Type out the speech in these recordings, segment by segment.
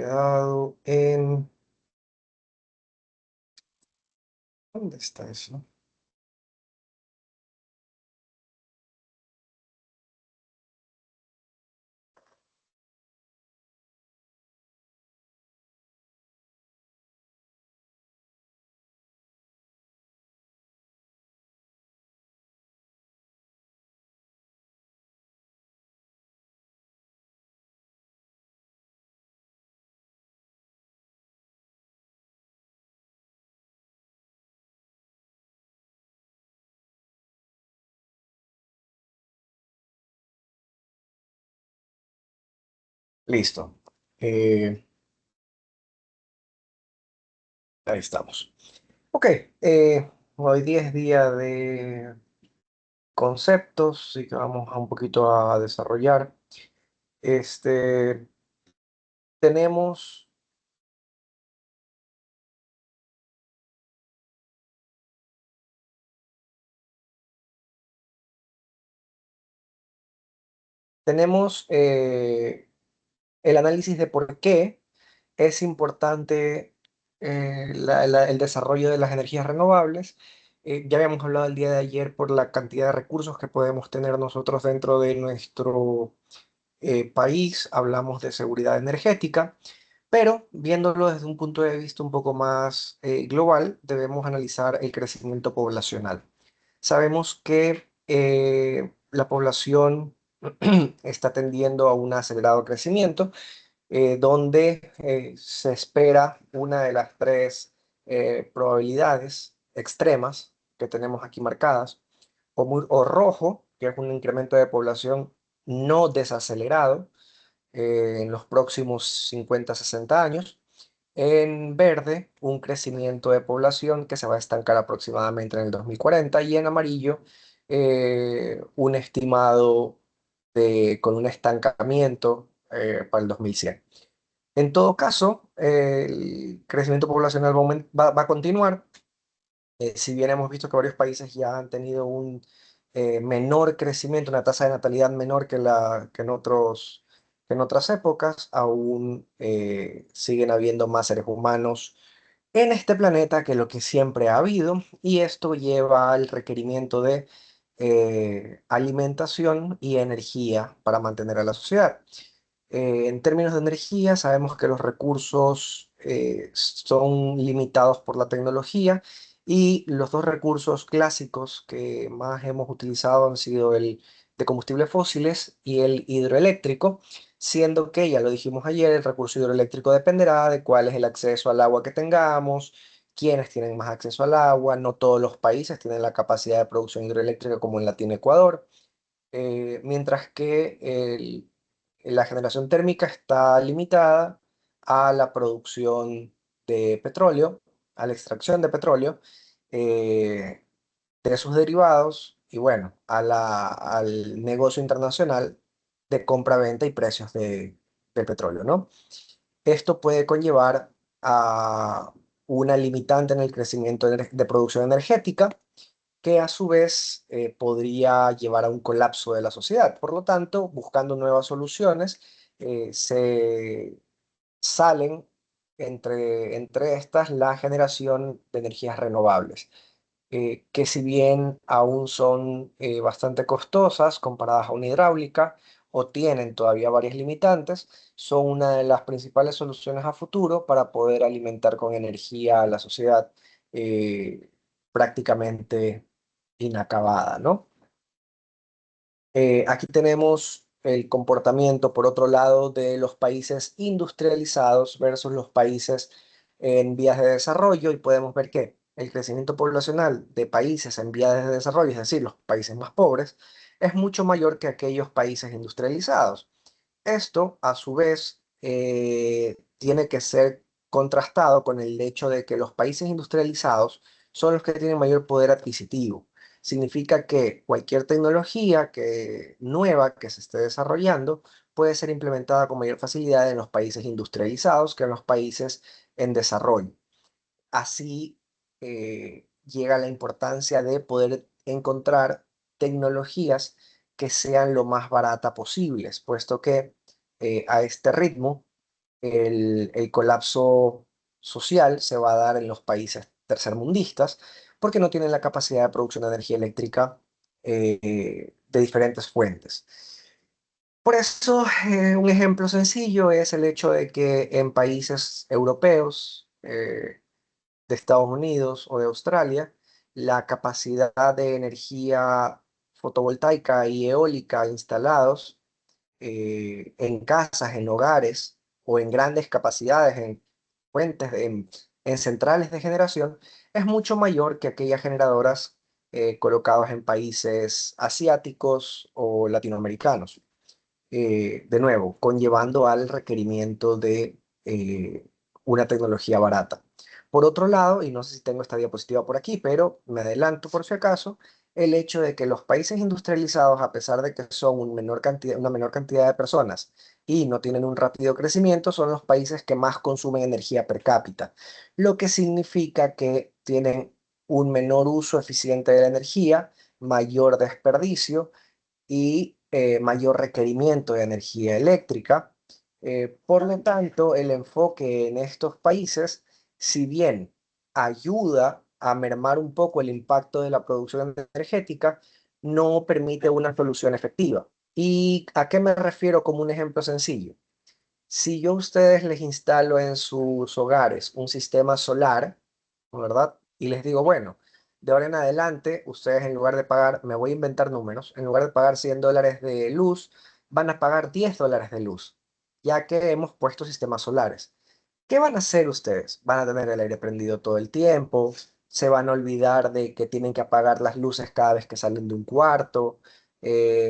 quedado en... ¿Dónde está eso? Listo. Eh, Ahí estamos. Ok, hoy día es día de conceptos, así que vamos a un poquito a desarrollar. Este, tenemos, tenemos el análisis de por qué es importante el desarrollo de las energías renovables. Ya habíamos hablado el día de ayer por la cantidad de recursos que podemos tener nosotros dentro de nuestro país, hablamos de seguridad energética, pero viéndolo desde un punto de vista un poco más global, debemos analizar el crecimiento poblacional. Sabemos que la población está tendiendo a un acelerado crecimiento, donde se espera una de las tres probabilidades extremas que tenemos aquí marcadas, o rojo, que es un incremento de población no desacelerado en los próximos 50 a 60 años. En verde, un crecimiento de población que se va a estancar aproximadamente en el 2040. Y en amarillo, un estimado con un estancamiento para el 2100. En todo caso, el crecimiento poblacional va a continuar. Si bien hemos visto que varios países ya han tenido un menor crecimiento, una tasa de natalidad menor que en otras épocas, aún siguen habiendo más seres humanos en este planeta que lo que siempre ha habido, y esto lleva al requerimiento de alimentación y energía para mantener a la sociedad. En términos de energía, sabemos que los recursos son limitados por la tecnología, y los dos recursos clásicos que más hemos utilizado han sido el de combustibles fósiles y el hidroeléctrico, siendo que, ya lo dijimos ayer, el recurso hidroeléctrico dependerá de cuál es el acceso al agua que tengamos, quiénes tienen más acceso al agua. No todos los países tienen la capacidad de producción hidroeléctrica como en Latino Ecuador, mientras que la generación térmica está limitada a la producción de petróleo, a la extracción de petróleo, eh, de sus derivados y bueno, al negocio internacional de compra-venta y precios de petróleo, ¿no? Esto puede conllevar a una limitante en el crecimiento de producción energética, que a su vez podría llevar a un colapso de la sociedad. Por lo tanto, buscando nuevas soluciones, se salen entre estas la generación de energías renovables, que si bien aún son bastante costosas comparadas a una hidráulica, o tienen todavía varias limitantes, son una de las principales soluciones a futuro para poder alimentar con energía a la sociedad prácticamente inacabada, ¿no? Aquí tenemos el comportamiento, por otro lado, de los países industrializados versus los países en vías de desarrollo, y podemos ver que el crecimiento poblacional de países en vías de desarrollo, es decir, los países más pobres, es mucho mayor que aquellos países industrializados. Esto, a su vez, tiene que ser contrastado con el hecho de que los países industrializados son los que tienen mayor poder adquisitivo. Significa que cualquier tecnología nueva que se esté desarrollando puede ser implementada con mayor facilidad en los países industrializados que en los países en desarrollo. Así llega la importancia de poder encontrar tecnologías que sean lo más barata posibles, puesto que a este ritmo el colapso social se va a dar en los países tercermundistas porque no tienen la capacidad de producción de energía eléctrica de diferentes fuentes. Por eso, un ejemplo sencillo es el hecho de que en países europeos, de Estados Unidos o de Australia, la capacidad de energía fotovoltaica y eólica instalados en casas, en hogares o en grandes capacidades, en fuentes, en centrales de generación, es mucho mayor que aquellas generadoras colocadas en países asiáticos o latinoamericanos, de nuevo, conllevando al requerimiento de una tecnología barata. Por otro lado, y no sé si tengo esta diapositiva por aquí, pero me adelanto por si acaso, el hecho de que los países industrializados, a pesar de que son una menor cantidad de personas y no tienen un rápido crecimiento, son los países que más consumen energía per cápita, lo que significa que tienen un menor uso eficiente de la energía, mayor desperdicio y mayor requerimiento de energía eléctrica. Por lo tanto, el enfoque en estos países, si bien ayuda a mermar un poco el impacto de la producción energética, no permite una solución efectiva. ¿Y a qué me refiero como un ejemplo sencillo? Si yo a ustedes les instalo en sus hogares un sistema solar, ¿verdad? Y les digo, bueno, de ahora en adelante, ustedes en lugar de pagar, me voy a inventar números, en lugar de pagar $100 de luz, van a pagar $10 de luz, ya que hemos puesto sistemas solares. ¿Qué van a hacer ustedes? Van a tener el aire prendido todo el tiempo, se van a olvidar de que tienen que apagar las luces cada vez que salen de un cuarto,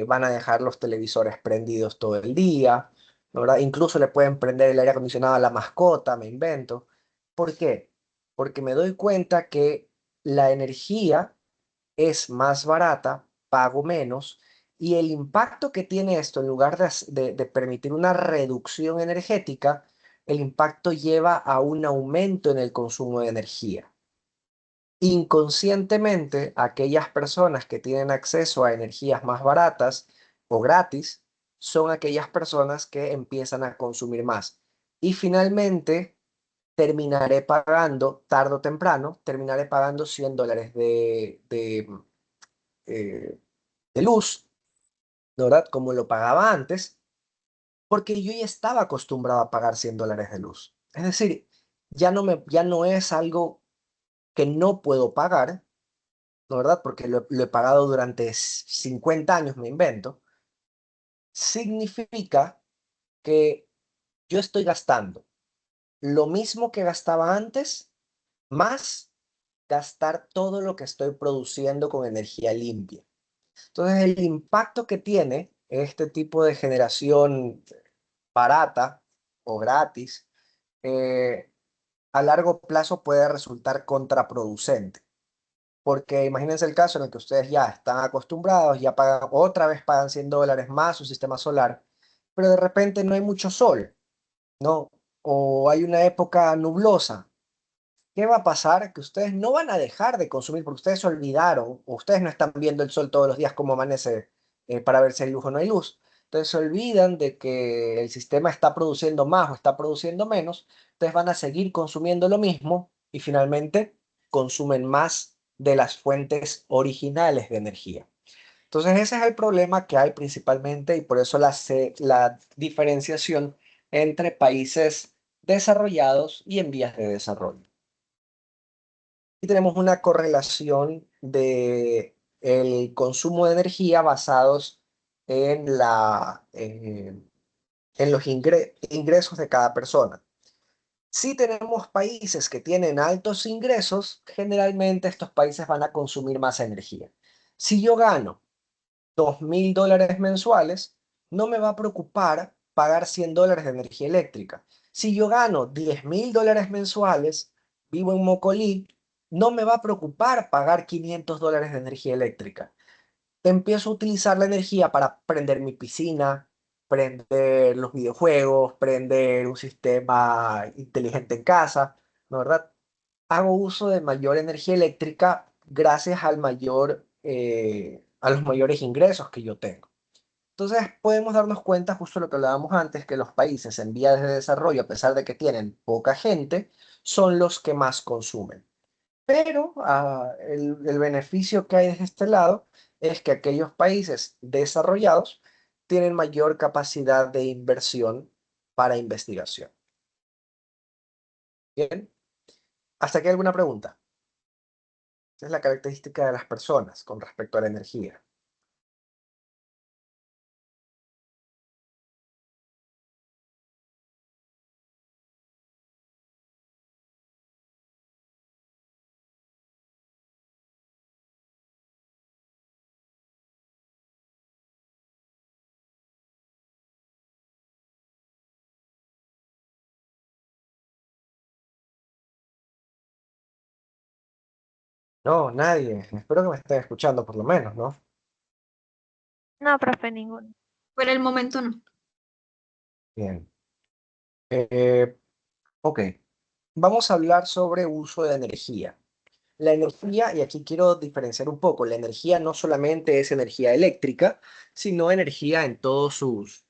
van a dejar los televisores prendidos todo el día, ¿verdad? Incluso le pueden prender el aire acondicionado a la mascota, me invento. ¿Por qué? Porque me doy cuenta que la energía es más barata, pago menos, y el impacto que tiene esto, en lugar de permitir una reducción energética, el impacto lleva a un aumento en el consumo de energía. Inconscientemente, aquellas personas que tienen acceso a energías más baratas o gratis son aquellas personas que empiezan a consumir más. Y finalmente, terminaré pagando, tarde o temprano, terminaré pagando $100 eh, de luz, ¿verdad? Como lo pagaba antes, porque yo ya estaba acostumbrado a pagar $100 de luz. Es decir, ya no es algo que no puedo pagar, ¿no? ¿Verdad? Porque lo he pagado durante 50 años, me invento. Significa que yo estoy gastando lo mismo que gastaba antes, más gastar todo lo que estoy produciendo con energía limpia. Entonces, el impacto que tiene este tipo de generación barata o gratis, eh, a largo plazo puede resultar contraproducente. Porque imagínense el caso en el que ustedes ya están acostumbrados, ya pagan, otra vez pagan $100 más su sistema solar, pero de repente no hay mucho sol, ¿no? O hay una época nublosa. ¿Qué va a pasar? Que ustedes no van a dejar de consumir porque ustedes se olvidaron o ustedes no están viendo el sol todos los días como amanece, para ver si hay luz o no hay luz. Entonces se olvidan de que el sistema está produciendo más o está produciendo menos. Entonces van a seguir consumiendo lo mismo y finalmente consumen más de las fuentes originales de energía. Entonces ese es el problema que hay principalmente y por eso la diferenciación entre países desarrollados y en vías de desarrollo. Y tenemos una correlación de el consumo de energía basados en en los ingresos de cada persona. Si tenemos países que tienen altos ingresos, generalmente estos países van a consumir más energía. Si yo gano $2.000 mensuales, no me va a preocupar pagar $100 de energía eléctrica. Si yo gano $10.000 mensuales, vivo en Mocolí, no me va a preocupar pagar $500 de energía eléctrica. Empiezo a utilizar la energía para prender mi piscina, prender los videojuegos, prender un sistema inteligente en casa, ¿no? ¿Verdad? Hago uso de mayor energía eléctrica gracias a los mayores ingresos que yo tengo. Entonces podemos darnos cuenta, justo lo que hablábamos antes, que los países en vías de desarrollo, a pesar de que tienen poca gente, son los que más consumen. Pero el beneficio que hay de este lado es que aquellos países desarrollados tienen mayor capacidad de inversión para investigación. Bien, ¿hasta aquí alguna pregunta? Esa es la característica de las personas con respecto a la energía. No, nadie. Espero que me estén escuchando por lo menos, ¿no? No, profe, ninguno. Por el momento no. Bien. Eh, ok. Vamos a hablar sobre uso de energía. La energía, y aquí quiero diferenciar un poco, la energía no solamente es energía eléctrica, sino energía en todos sus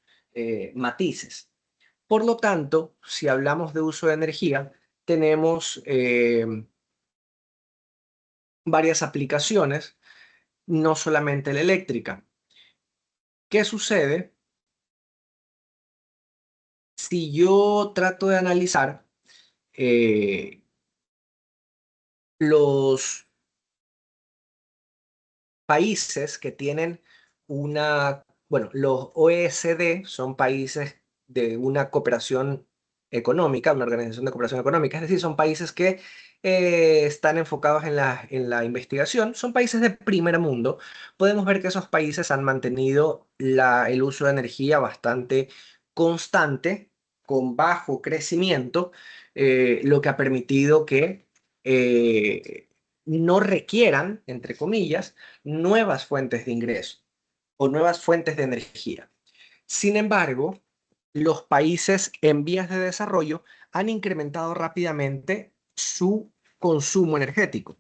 matices. Por lo tanto, si hablamos de uso de energía, tenemos varias aplicaciones, no solamente la eléctrica. ¿Qué sucede si yo trato de analizar eh, los países que tienen bueno, los OECD son países de una cooperación económica, una organización de cooperación económica, es decir, son países que están enfocados en la investigación, son países de primer mundo. Podemos ver que esos países han mantenido el uso de energía bastante constante, con bajo crecimiento, lo que ha permitido que no requieran, entre comillas, nuevas fuentes de ingreso o nuevas fuentes de energía. Sin embargo, los países en vías de desarrollo han incrementado rápidamente su consumo energético.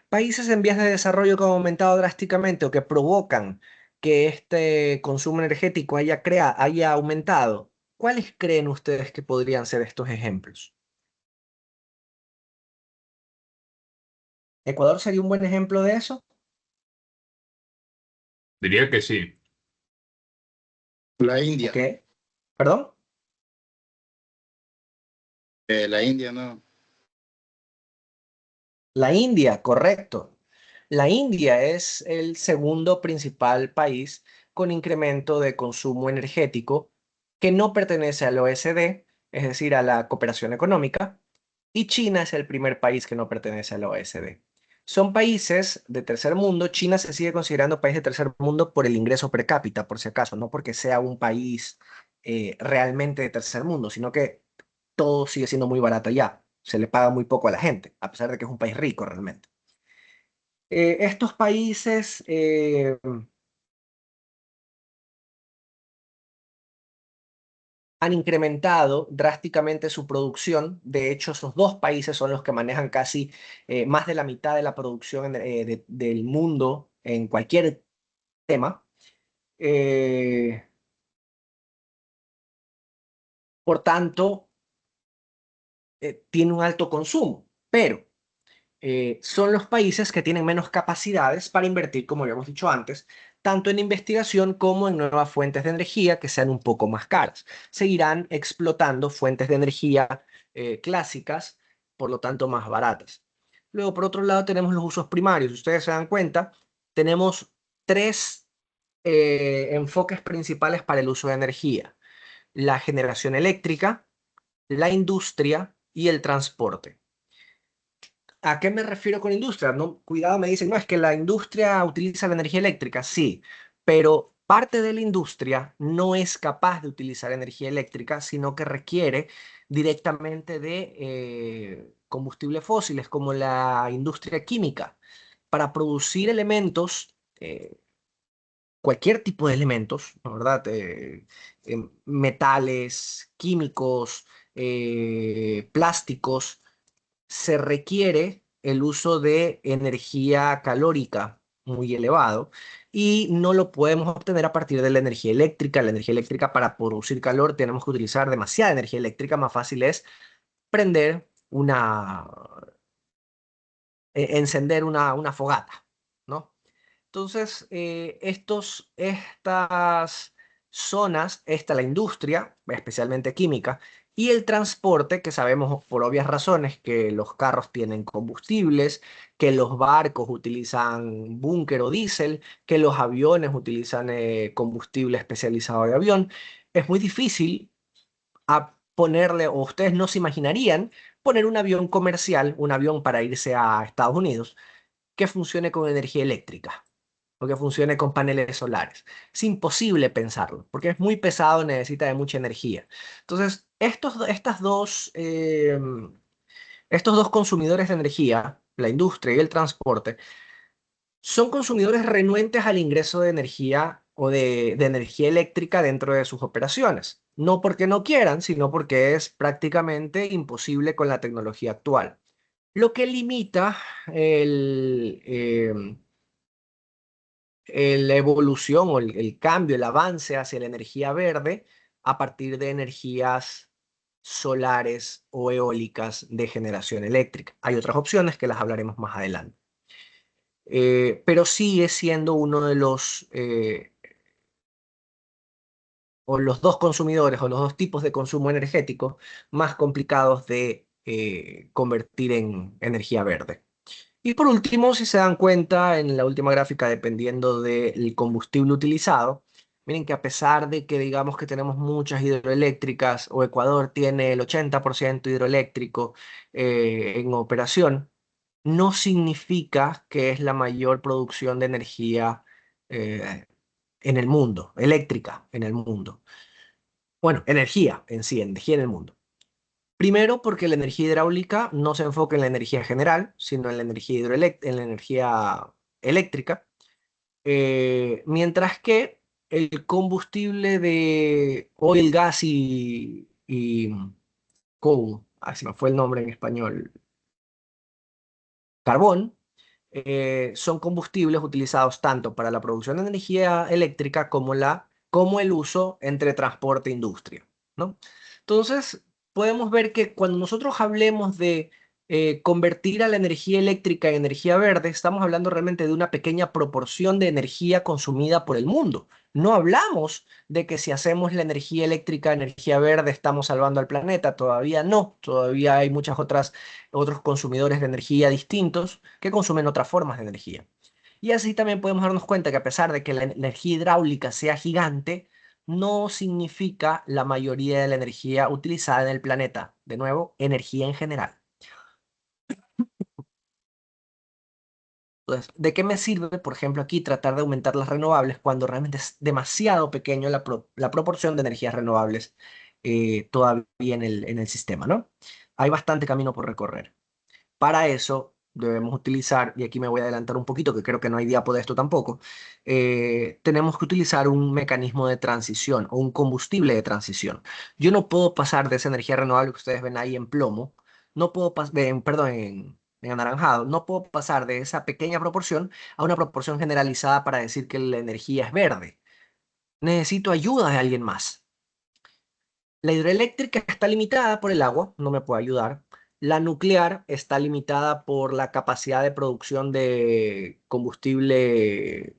Países en vías de desarrollo que han aumentado drásticamente o que provocan que este consumo energético haya aumentado. ¿Cuáles creen ustedes que podrían ser estos ejemplos? ¿Ecuador sería un buen ejemplo de eso? Diría que sí. La ¿Ok? India, ¿Perdón? la India no. La India, correcto. La India es el segundo principal país con incremento de consumo energético que no pertenece al OECD, es decir, a la cooperación económica, y China es el primer país que no pertenece al OECD. Son países de tercer mundo. China se sigue considerando país de tercer mundo por el ingreso per cápita, por si acaso, no porque sea un país realmente de tercer mundo, sino que todo sigue siendo muy barato allá. Se le paga muy poco a la gente, a pesar de que es un país rico realmente. Estos países han incrementado drásticamente su producción. De hecho, esos dos países son los que manejan casi más de la mitad de la producción del mundo en cualquier tema. Eh, por tanto, tiene un alto consumo, pero son los países que tienen menos capacidades para invertir, como habíamos dicho antes, tanto en investigación como en nuevas fuentes de energía que sean un poco más caras. Seguirán explotando fuentes de energía clásicas, por lo tanto más baratas. Luego, por otro lado, tenemos los usos primarios. Si ustedes se dan cuenta, tenemos tres enfoques principales para el uso de energía: la generación eléctrica, la industria y el transporte. ¿A qué me refiero con industria? No, cuidado, me dicen, no, es que la industria utiliza la energía eléctrica, sí, pero parte de la industria no es capaz de utilizar energía eléctrica, sino que requiere directamente de combustibles fósiles, como la industria química, para producir elementos, cualquier tipo de elementos, ¿no? ¿Verdad? Metales, químicos, plásticos, se requiere el uso de energía calórica, muy elevado y no lo podemos obtener a partir de la energía eléctrica. La energía eléctrica para producir calor tenemos que utilizar demasiada energía eléctrica. Más fácil es prender encender una fogata, ¿no? Entonces, estas zonas, la industria, especialmente química, y el transporte, que sabemos por obvias razones que los carros tienen combustibles, que los barcos utilizan búnker o diésel, que los aviones utilizan combustible especializado de avión, es muy difícil ponerle, o ustedes no se imaginarían, poner un avión comercial, un avión para irse a Estados Unidos, que funcione con energía eléctrica o que funcione con paneles solares. Es imposible pensarlo, porque es muy pesado, necesita de mucha energía. Entonces, estos dos consumidores de energía, la industria y el transporte, son consumidores renuentes al ingreso de energía o de energía eléctrica dentro de sus operaciones. No porque no quieran, sino porque es prácticamente imposible con la tecnología actual. Lo que limita la evolución o el cambio, el avance hacia la energía verde a partir de energías solares o eólicas de generación eléctrica. Hay otras opciones que las hablaremos más adelante. Pero sigue siendo uno de los dos consumidores o los dos tipos de consumo energético más complicados de convertir en energía verde. Y por último, si se dan cuenta en la última gráfica, dependiendo del combustible utilizado, miren que a pesar de que digamos que tenemos muchas hidroeléctricas o Ecuador tiene el 80% hidroeléctrico en operación, no significa que es la mayor producción de energía eh, en el mundo, eléctrica en el mundo. Bueno, energía en sí, energía en el mundo. Primero, porque la energía hidráulica no se enfoca en la energía general, sino en la energía en la energía eléctrica, mientras que el combustible de oil, gas y coal, se me fue el nombre en español, carbón, son combustibles utilizados tanto para la producción de energía eléctrica como el uso entre transporte e industria, ¿no? Entonces, podemos ver que cuando nosotros hablemos de convertir a la energía eléctrica en energía verde, estamos hablando realmente de una pequeña proporción de energía consumida por el mundo. No hablamos de que si hacemos la energía eléctrica energía verde estamos salvando al planeta, todavía no, todavía hay otros consumidores de energía distintos que consumen otras formas de energía. Y así también podemos darnos cuenta que a pesar de que la energía hidráulica sea gigante, no significa la mayoría de la energía utilizada en el planeta. De nuevo, energía en general. Entonces, ¿de qué me sirve, por ejemplo, aquí tratar de aumentar las renovables cuando realmente es demasiado pequeño la proporción de energías renovables todavía en el sistema, ¿no? Hay bastante camino por recorrer. Para eso debemos utilizar, y aquí me voy a adelantar un poquito, que creo que no hay diapo de esto tampoco, tenemos que utilizar un mecanismo de transición o un combustible de transición. Yo no puedo pasar de esa energía renovable que ustedes ven ahí en plomo, no puedo perdón, en anaranjado, no puedo pasar de esa pequeña proporción a una proporción generalizada para decir que la energía es verde. Necesito ayuda de alguien más. La hidroeléctrica está limitada por el agua, no me puede ayudar. La nuclear está limitada por la capacidad de producción de combustible.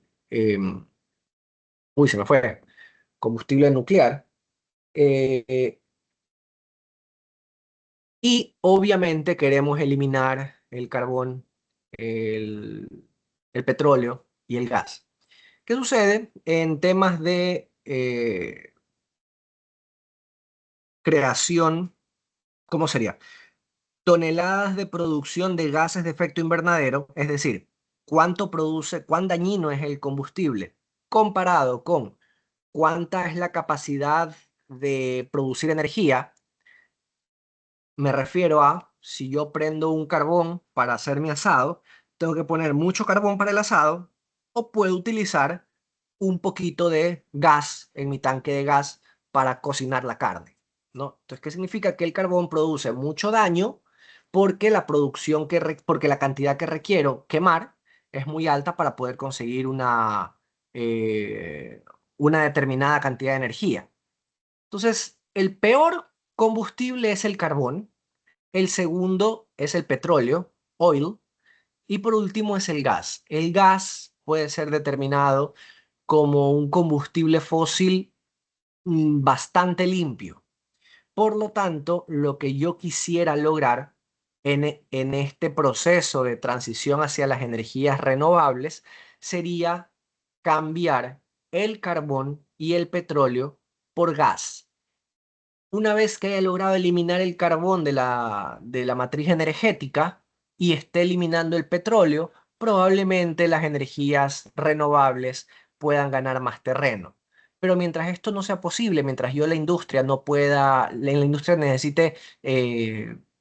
Uy, se me fue. Combustible nuclear. eh, y obviamente queremos eliminar el carbón, el, el petróleo y el gas. ¿Qué sucede en temas de creación? ¿Cómo sería? Toneladas de producción de gases de efecto invernadero, es decir, cuánto produce, cuán dañino es el combustible, comparado con cuánta es la capacidad de producir energía. Me refiero a, si yo prendo un carbón para hacer mi asado, tengo que poner mucho carbón para el asado o puedo utilizar un poquito de gas en mi tanque de gas para cocinar la carne, ¿no? Entonces, ¿qué significa? Que el carbón produce mucho daño porque la cantidad que requiero quemar es muy alta para poder conseguir eh, una determinada cantidad de energía. Entonces, el peor combustible es el carbón, el segundo es el petróleo, oil, y por último es el gas. El gas puede ser determinado como un combustible fósil bastante limpio. Por lo tanto, lo que yo quisiera lograr en este proceso de transición hacia las energías renovables sería cambiar el carbón y el petróleo por gas. Una vez que haya logrado eliminar el carbón de la matriz energética y esté eliminando el petróleo, probablemente las energías renovables puedan ganar más terreno. Pero mientras esto no sea posible, mientras yo la industria no pueda, la industria necesite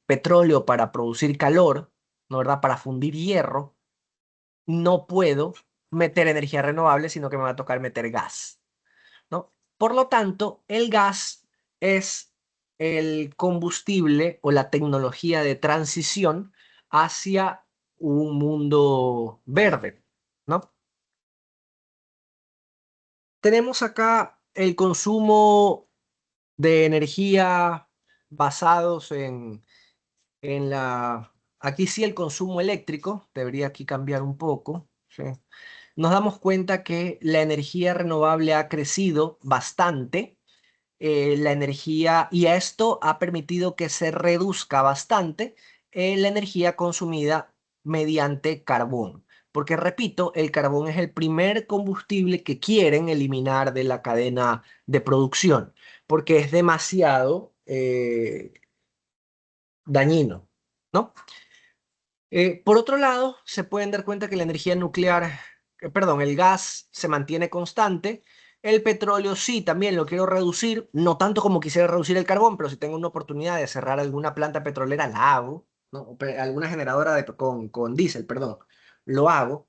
petróleo para producir calor, ¿no verdad? Para fundir hierro, no puedo meter energía renovable, sino que me va a tocar meter gas, ¿no? Por lo tanto, el gas es el combustible o la tecnología de transición hacia un mundo verde, ¿no? Tenemos acá el consumo de energía basados en la... Aquí sí el consumo eléctrico, debería aquí cambiar un poco, ¿sí? Nos damos cuenta que la energía renovable ha crecido bastante, la energía, y a esto ha permitido que se reduzca bastante la energía consumida mediante carbón. Porque repito, el carbón es el primer combustible que quieren eliminar de la cadena de producción, porque es demasiado dañino, ¿no? Por otro lado, se pueden dar cuenta que la energía nuclear, perdón, el gas se mantiene constante. El petróleo sí, también lo quiero reducir, no tanto como quisiera reducir el carbón, pero si tengo una oportunidad de cerrar alguna planta petrolera, la hago, ¿no? Alguna generadora con diésel, perdón, lo hago.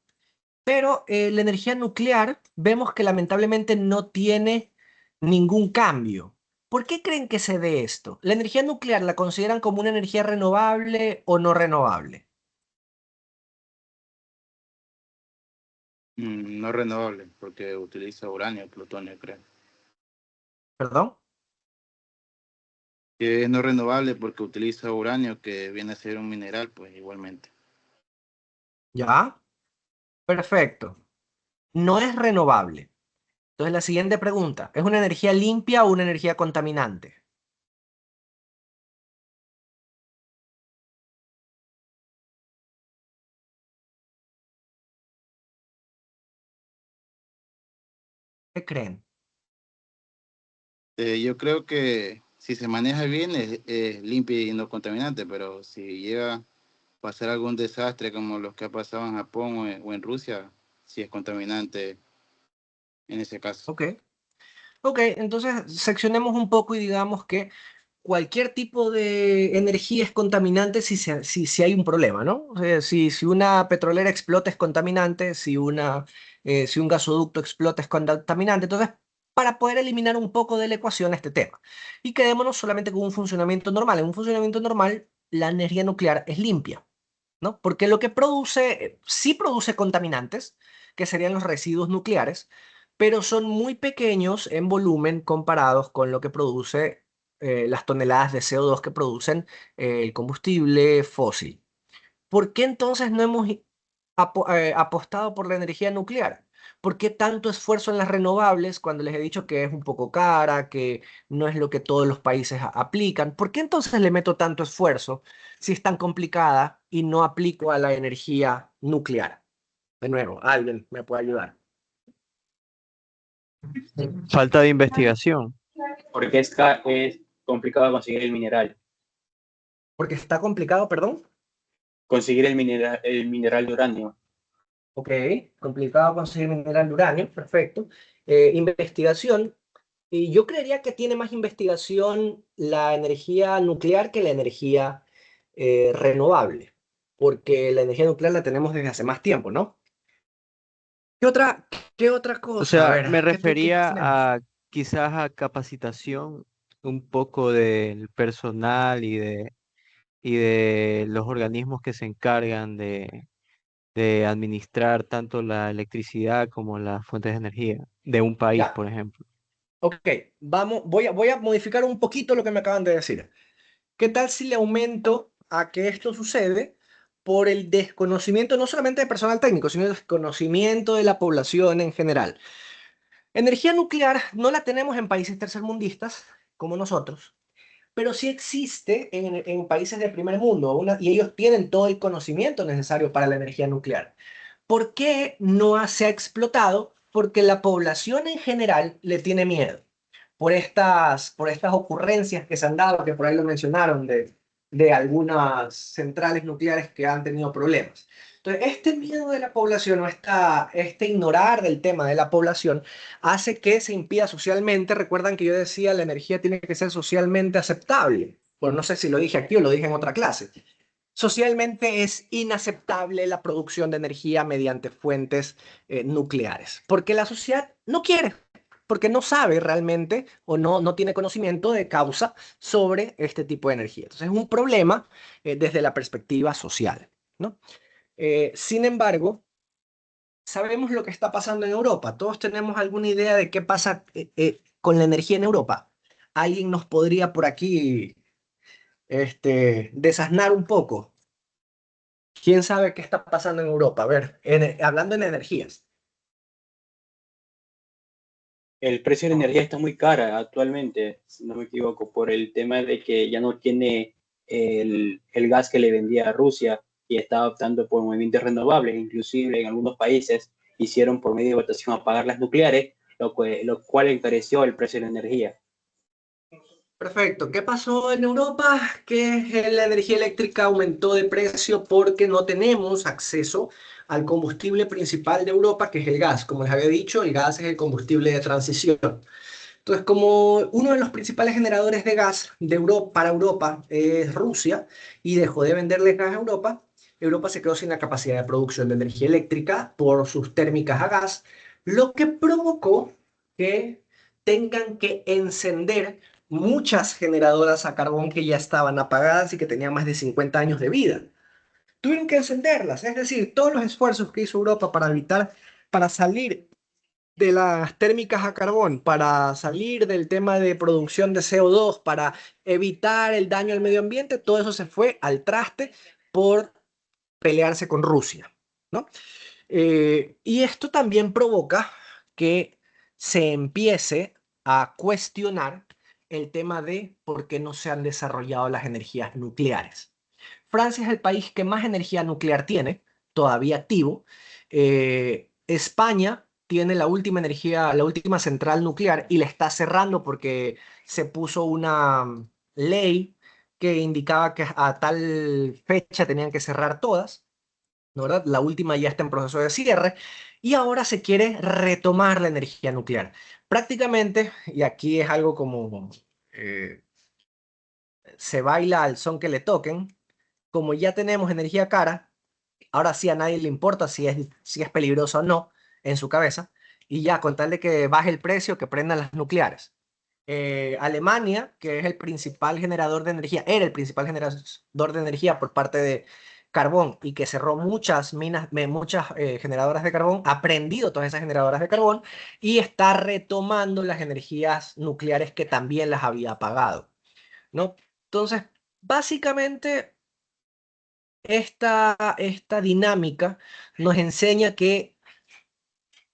Pero la energía nuclear vemos que lamentablemente no tiene ningún cambio. ¿Por qué creen que se dé esto? ¿La energía nuclear la consideran como una energía renovable o no renovable? No renovable, porque utiliza uranio, plutonio, creo. ¿Perdón? Que es no renovable porque utiliza uranio, que viene a ser un mineral, pues igualmente. ¿Ya? Perfecto. No es renovable. Entonces la siguiente pregunta, ¿es una energía limpia o una energía contaminante? ¿Qué creen? Yo creo que si se maneja bien es limpia y no contaminante, pero si llega a pasar algún desastre como los que ha pasado en Japón o en Rusia, sí es contaminante en ese caso. Ok. Ok, entonces seccionemos un poco y digamos que cualquier tipo de energía es contaminante si hay un problema, ¿no? O sea, si una petrolera explota es contaminante, si un gasoducto explota es contaminante. Entonces, para poder eliminar un poco de la ecuación este tema. Y quedémonos solamente con un funcionamiento normal. En un funcionamiento normal, la energía nuclear es limpia, ¿no? Porque lo que produce, sí produce contaminantes, que serían los residuos nucleares, pero son muy pequeños en volumen comparados con lo que produce las toneladas de CO2 que producen el combustible fósil. ¿Por qué entonces no hemos apostado por la energía nuclear? ¿Por qué tanto esfuerzo en las renovables cuando les he dicho que es un poco cara, que no es lo que todos los países aplican? ¿Por qué entonces le meto tanto esfuerzo si es tan complicada y no aplico a la energía nuclear? De nuevo, alguien me puede ayudar. Falta de investigación. Porque es complicado conseguir el mineral. Porque está complicado, perdón. Conseguir el mineral de uranio. Ok, complicado conseguir mineral de uranio, perfecto. Investigación. Y yo creería que tiene más investigación la energía nuclear que la energía renovable, porque la energía nuclear la tenemos desde hace más tiempo, ¿no? ¿Qué otra, qué otra O cosa? A sea, ver, me ¿qué más refería tenemos? a quizás a capacitación un poco del personal y de los organismos que se encargan de administrar tanto la electricidad como las fuentes de energía de un país, Ya, por ejemplo. ok, voy a modificar un poquito lo que me acaban de decir. ¿Qué tal si le aumento a que esto sucede por el desconocimiento no solamente de personal técnico, sino el desconocimiento de la población en general? Energía nuclear no la tenemos en países tercermundistas como nosotros, pero sí existe en países del primer mundo y ellos tienen todo el conocimiento necesario para la energía nuclear. ¿Por qué no se ha explotado? Porque la población en general le tiene miedo por estas ocurrencias que se han dado, que por ahí lo mencionaron, de algunas centrales nucleares que han tenido problemas. Entonces, este miedo de la población o este ignorar del tema de la población hace que se impida socialmente. Recuerdan que yo decía, la energía tiene que ser socialmente aceptable. Bueno, no sé si lo dije aquí o lo dije en otra clase. Socialmente es inaceptable la producción de energía mediante fuentes nucleares, porque la sociedad no quiere, porque no sabe realmente o no tiene conocimiento de causa sobre este tipo de energía. Entonces es un problema desde la perspectiva social, ¿no? Sin embargo, sabemos lo que está pasando en Europa. Todos tenemos alguna idea de qué pasa con la energía en Europa. ¿Alguien nos podría por aquí desasnar un poco? ¿Quién sabe qué está pasando en Europa? A ver, hablando en energías. El precio de la energía está muy cara actualmente, si no me equivoco, por el tema de que ya no tiene el gas que le vendía a Rusia y está optando por movimientos renovables. Inclusive en algunos países hicieron por medio de votación apagar las nucleares, lo cual encareció el precio de la energía. Perfecto. ¿Qué pasó en Europa? Que la energía eléctrica aumentó de precio porque no tenemos acceso al combustible principal de Europa, que es el gas. Como les había dicho, el gas es el combustible de transición. Entonces, como uno de los principales generadores de gas de Europa, para Europa es Rusia y dejó de venderle gas a Europa, Europa se quedó sin la capacidad de producción de energía eléctrica por sus térmicas a gas, lo que provocó que tengan que encender muchas generadoras a carbón que ya estaban apagadas y que tenían más de 50 años de vida. Tuvieron que encenderlas, es decir, todos los esfuerzos que hizo Europa para salir de las térmicas a carbón, para salir del tema de producción de CO2, para evitar el daño al medio ambiente, todo eso se fue al traste por pelearse con Rusia, ¿no? Y esto también provoca que se empiece a cuestionar el tema de por qué no se han desarrollado las energías nucleares. Francia es el país que más energía nuclear tiene, todavía activo. España tiene la última central nuclear y la está cerrando porque se puso una ley que indicaba que a tal fecha tenían que cerrar todas, ¿no? ¿Verdad? La última ya está en proceso de cierre y ahora se quiere retomar la energía nuclear. Prácticamente, y aquí es algo como eh, se baila al son que le toquen, como ya tenemos energía cara, ahora sí a nadie le importa si es peligroso o no en su cabeza, y ya con tal de que baje el precio, que prendan las nucleares. Alemania, que es el principal generador de energía, era el principal generador de energía por parte de carbón y que cerró muchas minas, muchas generadoras de carbón, ha prendido todas esas generadoras de carbón y está retomando las energías nucleares que también las había apagado, ¿no? Entonces, básicamente esta dinámica nos enseña que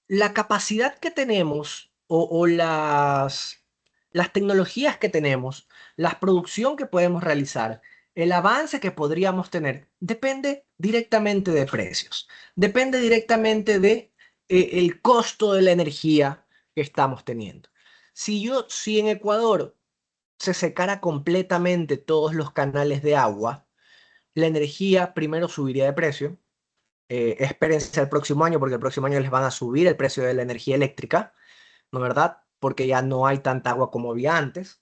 la capacidad que tenemos o las tecnologías que tenemos, la producción que podemos realizar, el avance que podríamos tener, depende directamente de precios, depende directamente de el costo de la energía que estamos teniendo. Si en Ecuador se secara completamente todos los canales de agua, la energía primero subiría de precio. Espérense el próximo año porque el próximo año les van a subir el precio de la energía eléctrica, ¿no verdad? Porque ya no hay tanta agua como había antes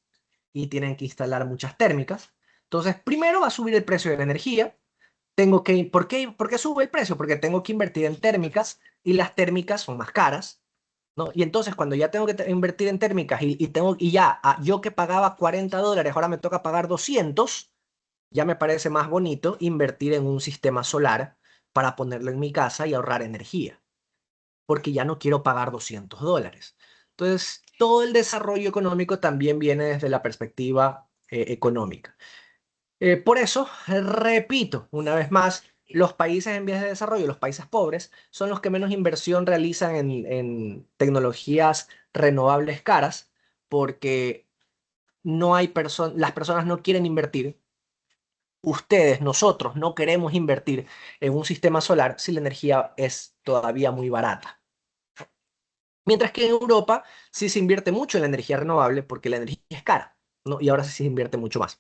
y tienen que instalar muchas térmicas. Entonces, primero va a subir el precio de la energía. ¿Por qué sube el precio? Porque tengo que invertir en térmicas y las térmicas son más caras, ¿no? Y entonces cuando ya tengo que invertir en térmicas y ya yo que pagaba $40, ahora me toca pagar 200, ya me parece más bonito invertir en un sistema solar para ponerlo en mi casa y ahorrar energía, porque ya no quiero pagar $200. Entonces, todo el desarrollo económico también viene desde la perspectiva económica. Por eso, repito una vez más, los países en vías de desarrollo, los países pobres, son los que menos inversión realizan en tecnologías renovables caras, porque no hay las personas no quieren invertir. Ustedes, nosotros, no queremos invertir en un sistema solar si la energía es todavía muy barata. Mientras que en Europa sí se invierte mucho en la energía renovable porque la energía es cara, ¿no? Y ahora sí se invierte mucho más.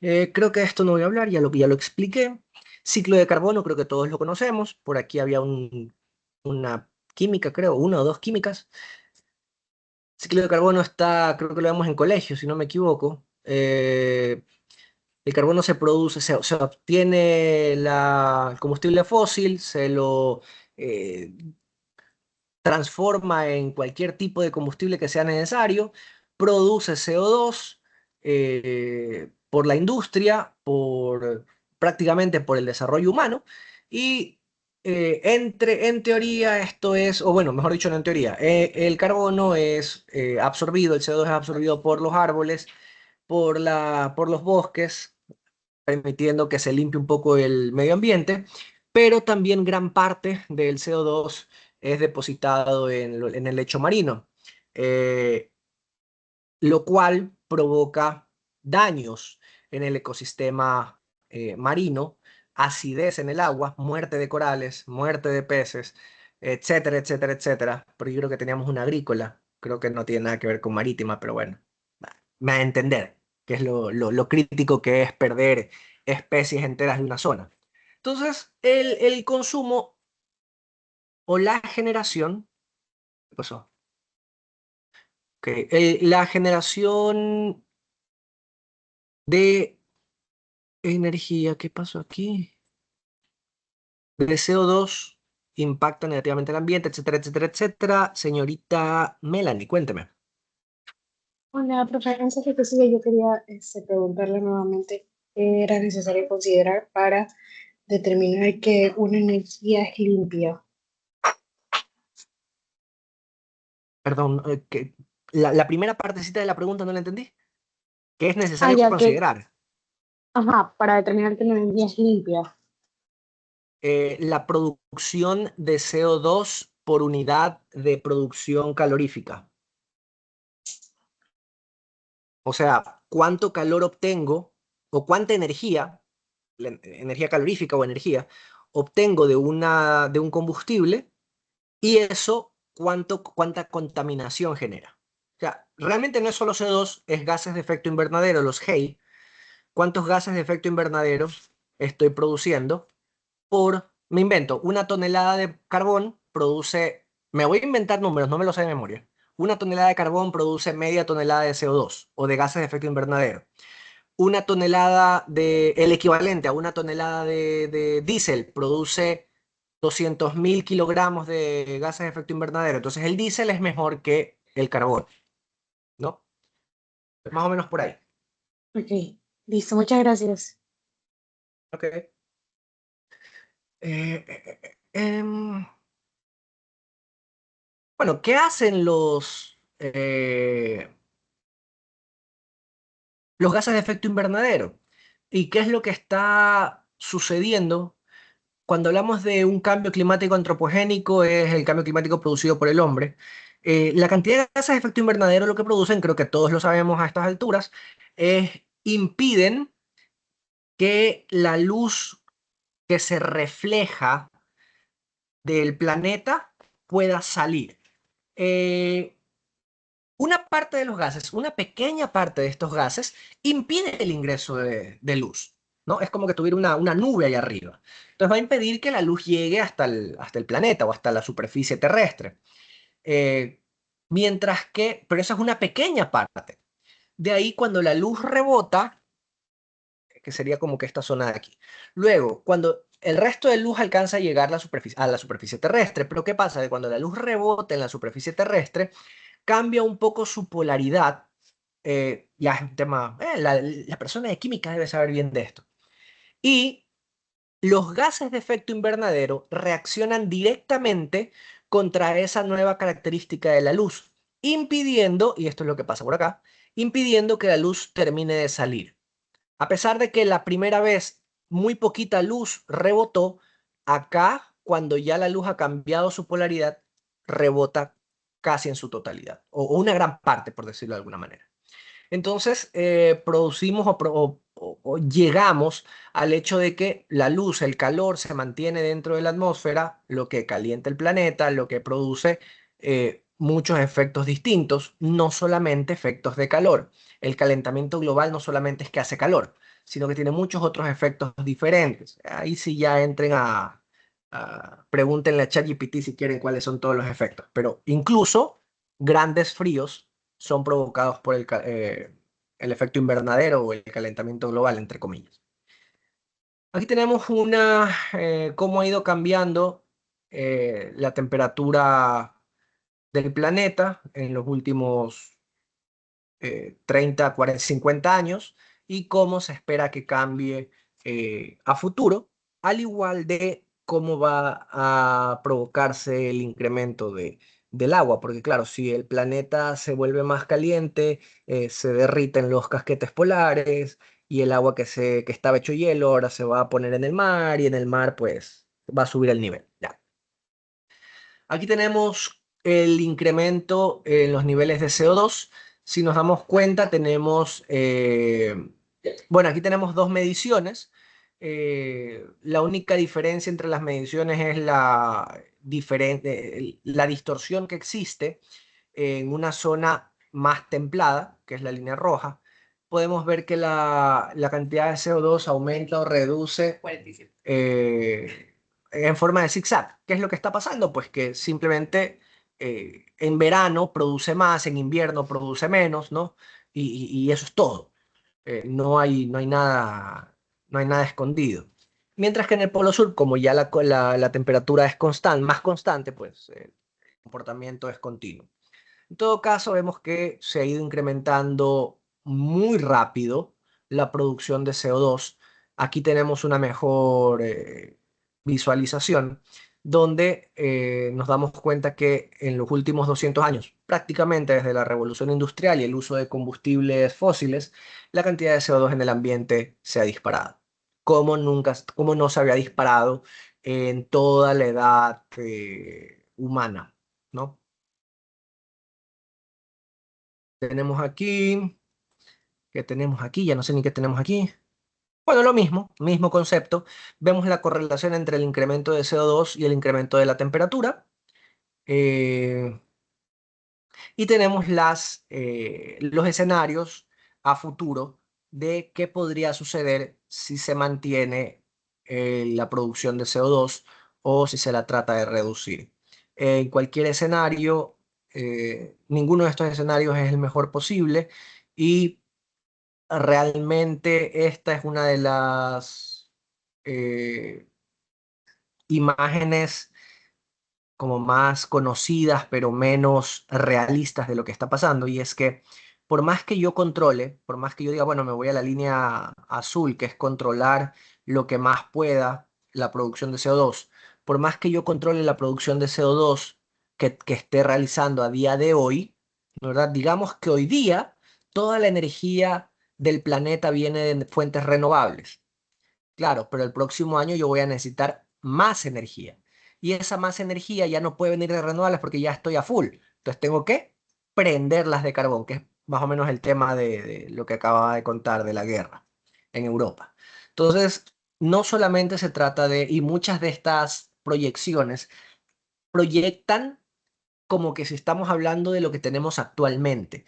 Creo que de esto no voy a hablar, ya lo expliqué. Ciclo de carbono, creo que todos lo conocemos. Por aquí había una química, creo, una o dos químicas. Ciclo de carbono está, creo que lo vemos en colegio, si no me equivoco. El carbono se produce, se obtiene el combustible fósil, se lo eh, transforma en cualquier tipo de combustible que sea necesario, produce CO2 por la industria, prácticamente por el desarrollo humano, y en teoría esto es, o bueno, mejor dicho, no en teoría, el carbono es absorbido, el CO2 es absorbido por los árboles, por los bosques, permitiendo que se limpie un poco el medio ambiente, pero también gran parte del CO2 es depositado en el lecho marino, eh, lo cual provoca daños en el ecosistema marino, acidez en el agua, muerte de corales, muerte de peces, etcétera, etcétera, etcétera. Pero yo creo que teníamos una agrícola, creo que no tiene nada que ver con marítima, pero bueno, me va a entender que es lo crítico que es perder especies enteras de una zona. Entonces, el consumo o la generación, ¿qué pasó? Ok, la generación de energía, ¿qué pasó aquí? De CO2 impacta negativamente el ambiente, etcétera, etcétera, etcétera. Señorita Melanie, cuénteme. Hola, profe, antes de que siga, yo quería preguntarle nuevamente qué era necesario considerar para determinar que una energía es limpia. Perdón, la primera partecita de la pregunta no la entendí. ¿Qué es Ah, necesario ya que, considerar? ajá, para determinar que una energía es limpia. La producción de CO2 por unidad de producción calorífica. O sea, cuánto calor obtengo o cuánta energía, energía calorífica o energía, obtengo de un combustible y eso cuánta contaminación genera. O sea, realmente no es solo CO2, es gases de efecto invernadero, los GEI. ¿Cuántos gases de efecto invernadero estoy produciendo me invento, una tonelada de carbón produce, me voy a inventar números, no me los sé de memoria. Una tonelada de carbón produce media tonelada de CO2 o de gases de efecto invernadero. El equivalente a una tonelada de diésel produce 200.000 kilogramos de gases de efecto invernadero. Entonces el diésel es mejor que el carbón, ¿no? Más o menos por ahí. Ok, listo, muchas gracias. Ok. Bueno, ¿qué hacen los gases de efecto invernadero? ¿Y qué es lo que está sucediendo cuando hablamos de un cambio climático antropogénico? Es el cambio climático producido por el hombre. La cantidad de gases de efecto invernadero lo que producen, creo que todos lo sabemos a estas alturas, impiden que la luz que se refleja del planeta pueda salir. Eh, Una parte de los gases, una pequeña parte de estos gases, impide el ingreso de luz, ¿no? Es como que tuviera una nube ahí arriba. Entonces va a impedir que la luz llegue hasta el planeta o hasta la superficie terrestre. Eh, pero esa es una pequeña parte. De ahí cuando la luz rebota, que sería como que esta zona de aquí. Luego, cuando el resto de luz alcanza a llegar a la superficie terrestre, pero ¿qué pasa? Que cuando la luz rebota en la superficie terrestre, cambia un poco su polaridad. Ya es un tema, la persona de química debe saber bien de esto. Y los gases de efecto invernadero reaccionan directamente contra esa nueva característica de la luz, impidiendo, y esto es lo que pasa por acá, impidiendo que la luz termine de salir. A pesar de que la primera vez muy poquita luz rebotó, acá cuando ya la luz ha cambiado su polaridad, rebota casi en su totalidad, o una gran parte, por decirlo de alguna manera. Entonces, producimos o llegamos al hecho de que la luz, el calor se mantiene dentro de la atmósfera, lo que calienta el planeta, lo que produce muchos efectos distintos, no solamente efectos de calor. El calentamiento global no solamente es que hace calor, sino que tiene muchos otros efectos diferentes. Ahí sí ya entren pregúntenle a ChatGPT si quieren cuáles son todos los efectos, pero incluso grandes fríos son provocados por el efecto invernadero o el calentamiento global, entre comillas. Aquí tenemos cómo ha ido cambiando la temperatura del planeta en los últimos 30, 40, 50 años y cómo se espera que cambie a futuro, al igual de cómo va a provocarse el incremento del agua, porque claro, si el planeta se vuelve más caliente, se derriten los casquetes polares y el agua que estaba hecho hielo ahora se va a poner en el mar y en el mar pues va a subir el nivel. Ya. Aquí tenemos el incremento en los niveles de CO2. Si nos damos cuenta, tenemos, bueno, aquí tenemos dos mediciones. La única diferencia entre las mediciones es la distorsión que existe en una zona más templada, que es la línea roja. Podemos ver que la cantidad de CO2 aumenta o reduce en forma de zigzag. ¿Qué es lo que está pasando? Pues que simplemente en verano produce más, en invierno produce menos, ¿no? Y eso es todo. No hay nada escondido. Mientras que en el Polo Sur, como ya la temperatura es constante, más constante, pues el comportamiento es continuo. En todo caso, vemos que se ha ido incrementando muy rápido la producción de CO2. Aquí tenemos una mejor visualización donde nos damos cuenta que en los últimos 200 años, prácticamente desde la revolución industrial y el uso de combustibles fósiles, la cantidad de CO2 en el ambiente se ha disparado. Como no se había disparado en toda la edad humana, ¿no? Tenemos aquí, ¿qué tenemos aquí? Ya no sé ni qué tenemos aquí. Bueno, lo mismo concepto. Vemos la correlación entre el incremento de CO2 y el incremento de la temperatura. Eh, y tenemos los escenarios a futuro de qué podría suceder si se mantiene la producción de CO2 o si se la trata de reducir. En cualquier escenario, ninguno de estos escenarios es el mejor posible y realmente esta es una de las imágenes como más conocidas, pero menos realistas de lo que está pasando. Y es que por más que yo controle, por más que yo diga, bueno, me voy a la línea azul, que es controlar lo que más pueda la producción de CO2, por más que yo controle la producción de CO2 que esté realizando a día de hoy, ¿verdad? Digamos que hoy día toda la energía del planeta viene de fuentes renovables. Claro, pero el próximo año yo voy a necesitar más energía. Y esa más energía ya no puede venir de renovables porque ya estoy a full. Entonces tengo que prenderlas de carbón, que es más o menos el tema de lo que acababa de contar de la guerra en Europa. Entonces, no solamente se trata y muchas de estas proyecciones proyectan como que si estamos hablando de lo que tenemos actualmente,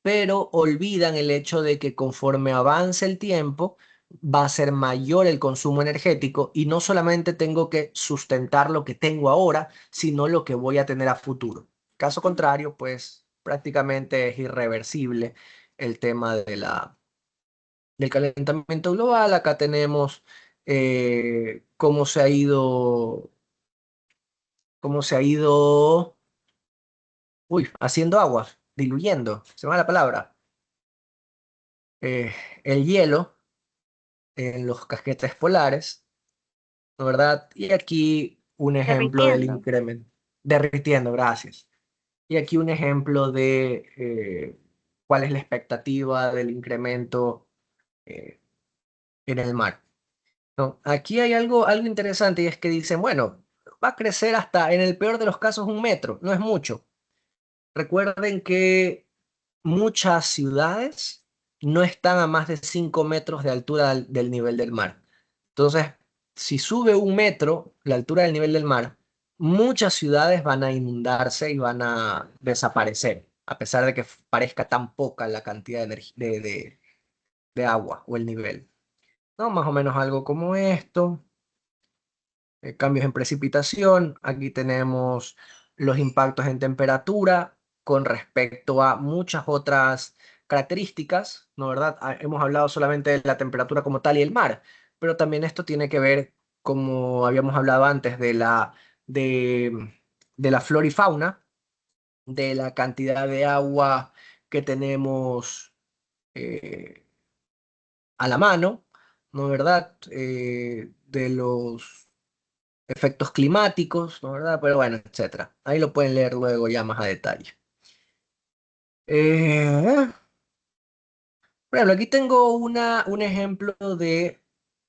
pero olvidan el hecho de que conforme avance el tiempo, va a ser mayor el consumo energético y no solamente tengo que sustentar lo que tengo ahora, sino lo que voy a tener a futuro. Caso contrario, pues prácticamente es irreversible el tema del calentamiento global. Acá tenemos cómo se ha ido, haciendo agua, diluyendo, se me va la palabra el hielo en los casquetes polares ¿no verdad? Y aquí un ejemplo del Derritiendo. incremento, derritiendo, gracias. Y aquí un ejemplo de cuál es la expectativa del incremento eh, en el mar, ¿no? Aquí hay algo interesante y es que dicen, bueno, va a crecer hasta, en el peor de los casos, 1 metro, no es mucho. Recuerden que muchas ciudades no están a más de 5 metros de altura del nivel del mar. Entonces, si sube 1 metro la altura del nivel del mar, muchas ciudades van a inundarse y van a desaparecer, a pesar de que parezca tan poca la cantidad de agua o el nivel. ¿No? Más o menos algo como esto. Cambios en precipitación. Aquí tenemos los impactos en temperatura con respecto a muchas otras características, ¿no verdad? Hemos hablado solamente de la temperatura como tal y el mar, pero también esto tiene que ver, como habíamos hablado antes, de, de la flora y fauna, de la cantidad de agua que tenemos eh, a la mano, ¿no verdad? De los efectos climáticos, ¿no verdad? Pero bueno, etcétera. Ahí lo pueden leer luego ya más a detalle. Eh, por ejemplo, aquí tengo un ejemplo de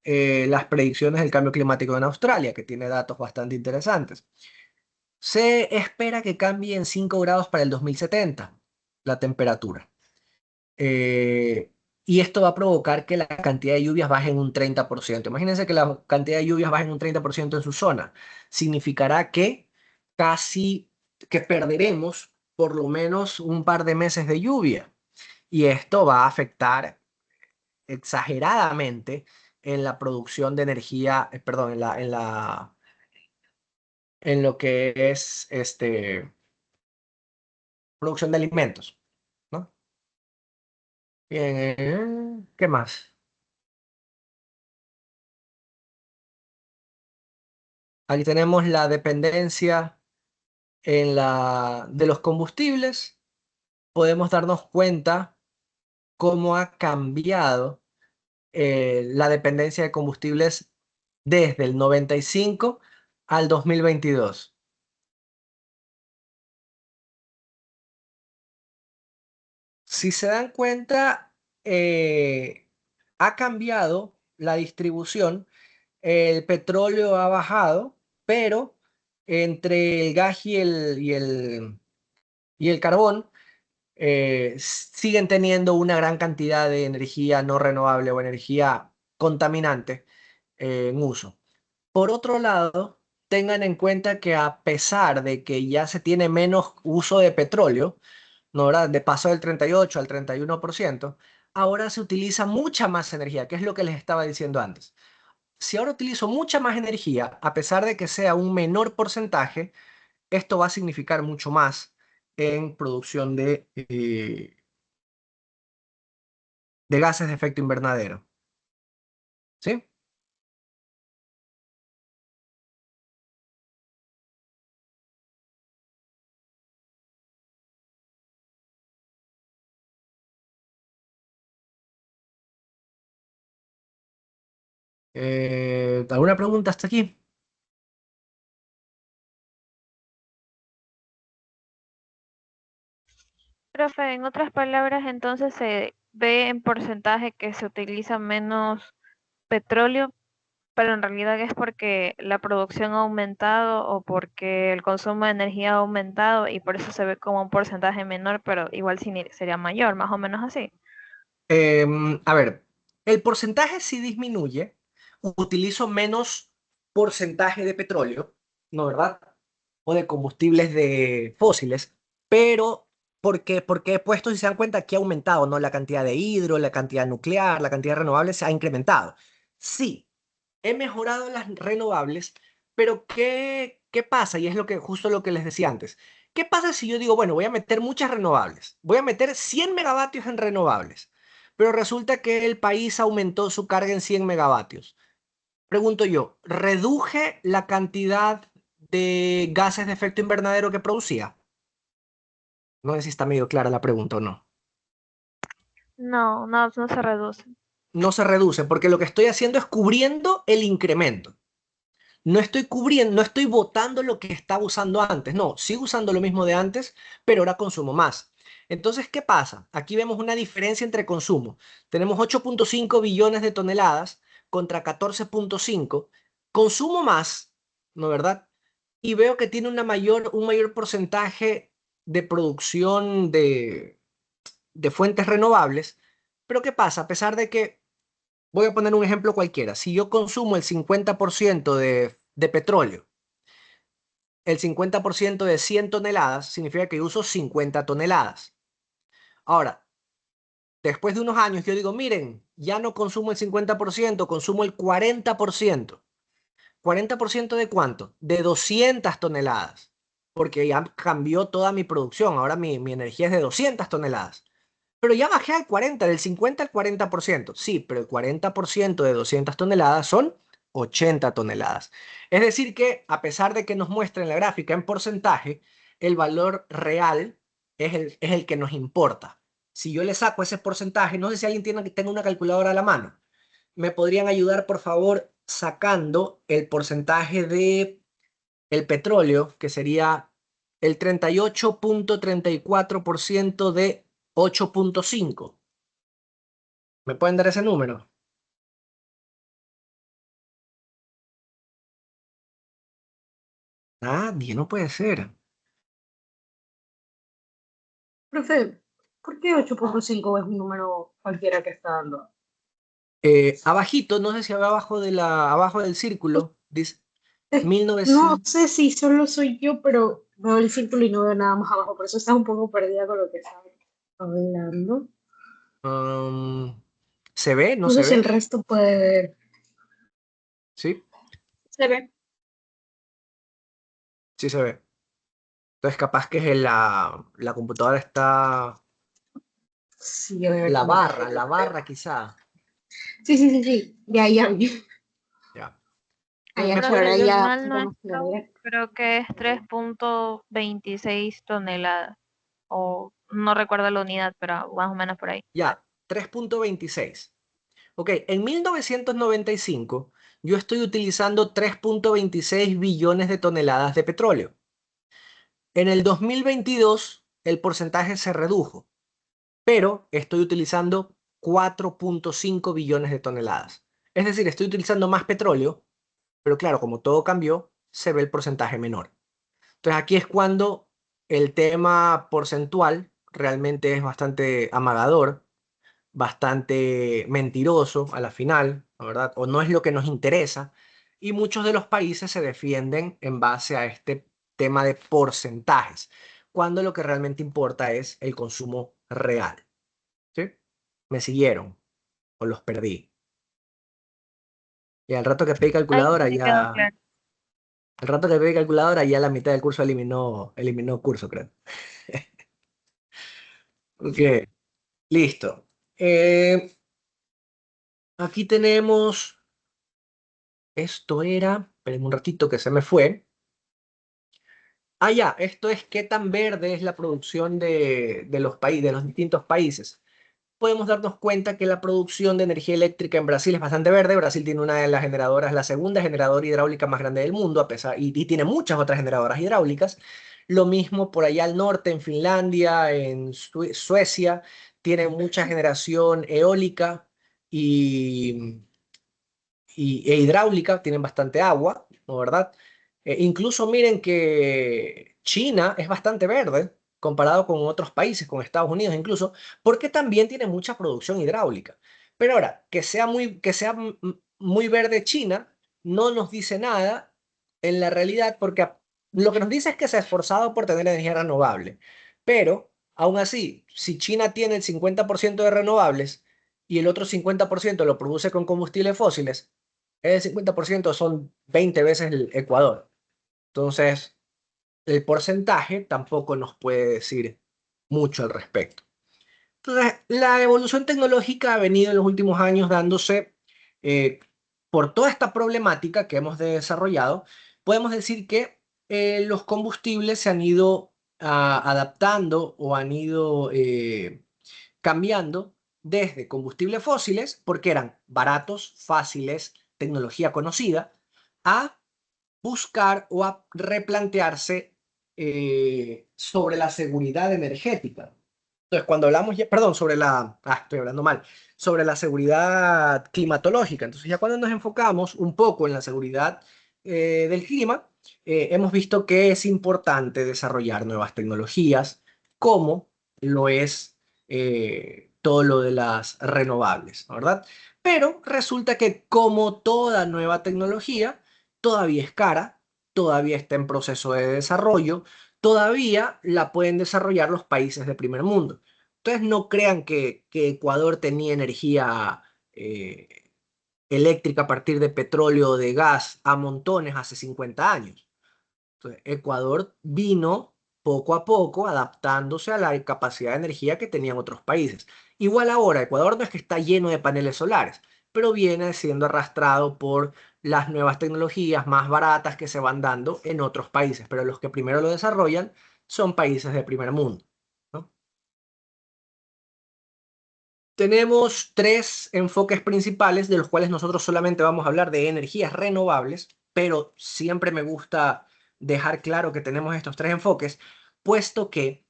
las predicciones del cambio climático en Australia, que tiene datos bastante interesantes. Se espera que cambie en 5 grados para el 2070 la temperatura. Eh, y esto va a provocar que la cantidad de lluvias baje en un 30%. Imagínense que la cantidad de lluvias baje en un 30% en su zona. Significará que casi que perderemos por lo menos un par de meses de lluvia. Y esto va a afectar exageradamente en la producción de energía, perdón, en lo que es producción de alimentos, ¿no? Bien, ¿qué más? Aquí tenemos la dependencia de los combustibles. Podemos darnos cuenta cómo ha cambiado la dependencia de combustibles desde el 95 al 2022. Si se dan cuenta, ha cambiado la distribución. El petróleo ha bajado, pero entre el gas y el carbón, siguen teniendo una gran cantidad de energía no renovable o energía contaminante en uso. Por otro lado, tengan en cuenta que a pesar de que ya se tiene menos uso de petróleo, ¿no, verdad? De paso del 38 al 31%, ahora se utiliza mucha más energía, que es lo que les estaba diciendo antes. Si ahora utilizo mucha más energía, a pesar de que sea un menor porcentaje, esto va a significar mucho más en producción de gases de efecto invernadero. ¿Sí? ¿Alguna pregunta hasta aquí? Profe, en otras palabras, entonces se ve en porcentaje que se utiliza menos petróleo, pero en realidad es porque la producción ha aumentado o porque el consumo de energía ha aumentado y por eso se ve como un porcentaje menor, pero igual sería mayor, más o menos así. A ver, el porcentaje sí disminuye. Utilizo menos porcentaje de petróleo, ¿no verdad? O de combustibles de fósiles, pero porque he puesto, si se dan cuenta, que ha aumentado, ¿no? La cantidad de hidro, la cantidad nuclear, la cantidad de renovables se ha incrementado. Sí, he mejorado las renovables, pero ¿qué pasa? Y es justo lo que les decía antes. ¿Qué pasa si yo digo, bueno, voy a meter muchas renovables? Voy a meter 100 megavatios en renovables, pero resulta que el país aumentó su carga en 100 megavatios. Pregunto yo, ¿reduje la cantidad de gases de efecto invernadero que producía? No sé si está medio clara la pregunta o no. No, no, no se reduce. No se reduce porque lo que estoy haciendo es cubriendo el incremento. no estoy cubriendo, no estoy botando lo que estaba usando antes. No, sigo usando lo mismo de antes, pero ahora consumo más. Entonces, ¿qué pasa? Aquí vemos una diferencia entre consumo. Tenemos 8.5 billones de toneladas contra 14.5. Consumo más, ¿no verdad? Y veo que tiene un mayor porcentaje de producción de fuentes renovables. Pero ¿qué pasa? A pesar de que, voy a poner un ejemplo cualquiera, si yo consumo el 50% de petróleo, el 50% de 100 toneladas, significa que yo uso 50 toneladas. Ahora, después de unos años yo digo, miren, ya no consumo el 50%, consumo el 40%. ¿40% de cuánto? De 200 toneladas, porque ya cambió toda mi producción, ahora mi energía es de 200 toneladas. Pero ya bajé al 40, del 50 al 40%. Sí, pero el 40% de 200 toneladas son 80 toneladas. Es decir que, a pesar de que nos muestra la gráfica en porcentaje, el valor real es el que nos importa. Si yo le saco ese porcentaje, no sé si alguien tenga una calculadora a la mano. ¿Me podrían ayudar, por favor, sacando el porcentaje de el petróleo, que sería el 38.34% de 8.5? ¿Me pueden dar ese número? Nadie, no puede ser. Profe, ¿por qué 8.5 es un número cualquiera que está dando? Abajito, no sé si abajo del círculo, dice No 1900. sé si solo soy yo, pero veo el círculo y no veo nada más abajo, por eso estás un poco perdida con lo que estás hablando. ¿Se ve? ¿No No sé se si el ve? resto puede ver. Sí, Se ve. sí se ve. Entonces capaz que la computadora está. Sí, yo veo aquí mi La tablet, barra pero... quizá. Sí, sí, sí, sí. Ya, ya, ya. Ya. Allá Me que Profe, ahora si pueden. ya mal no podemos está, ver. creo que es 3.26 toneladas. O no recuerdo la unidad, pero más o menos por ahí. Ya, 3.26. Ok, en 1995 yo estoy utilizando 3.26 billones de toneladas de petróleo. En el 2022 el porcentaje se redujo, pero estoy utilizando 4.5 billones de toneladas. Es decir, estoy utilizando más petróleo, pero claro, como todo cambió, se ve el porcentaje menor. Entonces aquí es cuando el tema porcentual realmente es bastante amagador, bastante mentiroso a la final, la verdad, o no es lo que nos interesa, y muchos de los países se defienden en base a este tema de porcentajes, cuando lo que realmente importa es el consumo real. ¿Sí? ¿Me siguieron o los perdí? Y al rato que pedí Ahí calculadora me quedó ya, claro. al rato que pedí calculadora ya la mitad del curso eliminó curso, creo. Ok, listo. Eh, Aquí tenemos, esto era, esperen un ratito que se me fue. Ah, ya, esto es qué tan verde es la producción de los países, de los distintos países. Podemos darnos cuenta que la producción de energía eléctrica en Brasil es bastante verde. Brasil tiene una de las generadoras, la segunda generadora hidráulica más grande del mundo, y tiene muchas otras generadoras hidráulicas. Lo mismo por allá al norte, en Finlandia, en Suecia, tienen mucha generación eólica y, e hidráulica, tienen bastante agua, ¿no verdad? Incluso miren que China es bastante verde comparado con otros países, con Estados Unidos incluso, porque también tiene mucha producción hidráulica. Pero ahora, que sea muy verde China no nos dice nada en la realidad, porque lo que nos dice es que se ha esforzado por tener energía renovable. Pero, aún así, si China tiene el 50% de renovables y el otro 50% lo produce con combustibles fósiles, ese 50% son 20 veces el Ecuador. Entonces, el porcentaje tampoco nos puede decir mucho al respecto. Entonces, la evolución tecnológica ha venido en los últimos años dándose eh, por toda esta problemática que hemos desarrollado. Podemos decir que los combustibles se han ido adaptando o han ido cambiando desde combustibles fósiles, porque eran baratos, fáciles, tecnología conocida, a buscar o a replantearse sobre la seguridad energética. Entonces, cuando hablamos ya, perdón, estoy hablando mal, sobre la seguridad climatológica. Entonces, ya cuando nos enfocamos un poco en la seguridad del clima, hemos visto que es importante desarrollar nuevas tecnologías, como lo es todo lo de las renovables, ¿verdad? Pero resulta que como toda nueva tecnología, todavía es cara, todavía está en proceso de desarrollo, todavía la pueden desarrollar los países de primer mundo. Entonces no crean que Ecuador tenía energía eléctrica a partir de petróleo o de gas a montones hace 50 años. Entonces, Ecuador vino poco a poco adaptándose a la capacidad de energía que tenían otros países. Igual ahora, Ecuador no es que está lleno de paneles solares, pero viene siendo arrastrado por las nuevas tecnologías más baratas que se van dando en otros países, pero los que primero lo desarrollan son países de primer mundo, ¿no? Tenemos tres enfoques principales de los cuales nosotros solamente vamos a hablar de energías renovables, pero siempre me gusta dejar claro que tenemos estos tres enfoques, puesto que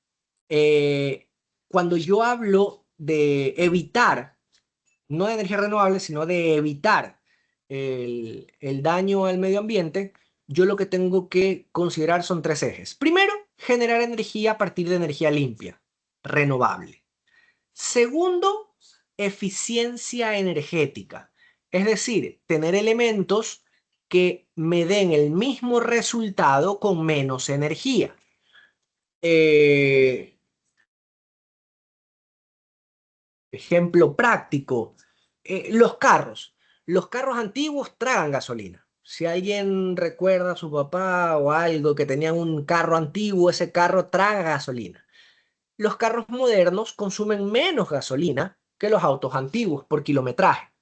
cuando yo hablo de evitar, no de energías renovables, sino de evitar el daño al medio ambiente, yo lo que tengo que considerar son tres ejes. Primero, generar energía a partir de energía limpia, renovable. Segundo, eficiencia energética, es decir, tener elementos que me den el mismo resultado con menos energía. Ejemplo práctico, los carros. Los carros antiguos tragan gasolina. Si alguien recuerda a su papá o algo que tenía un carro antiguo, ese carro traga gasolina. Los carros modernos consumen menos gasolina que los autos antiguos por kilometraje.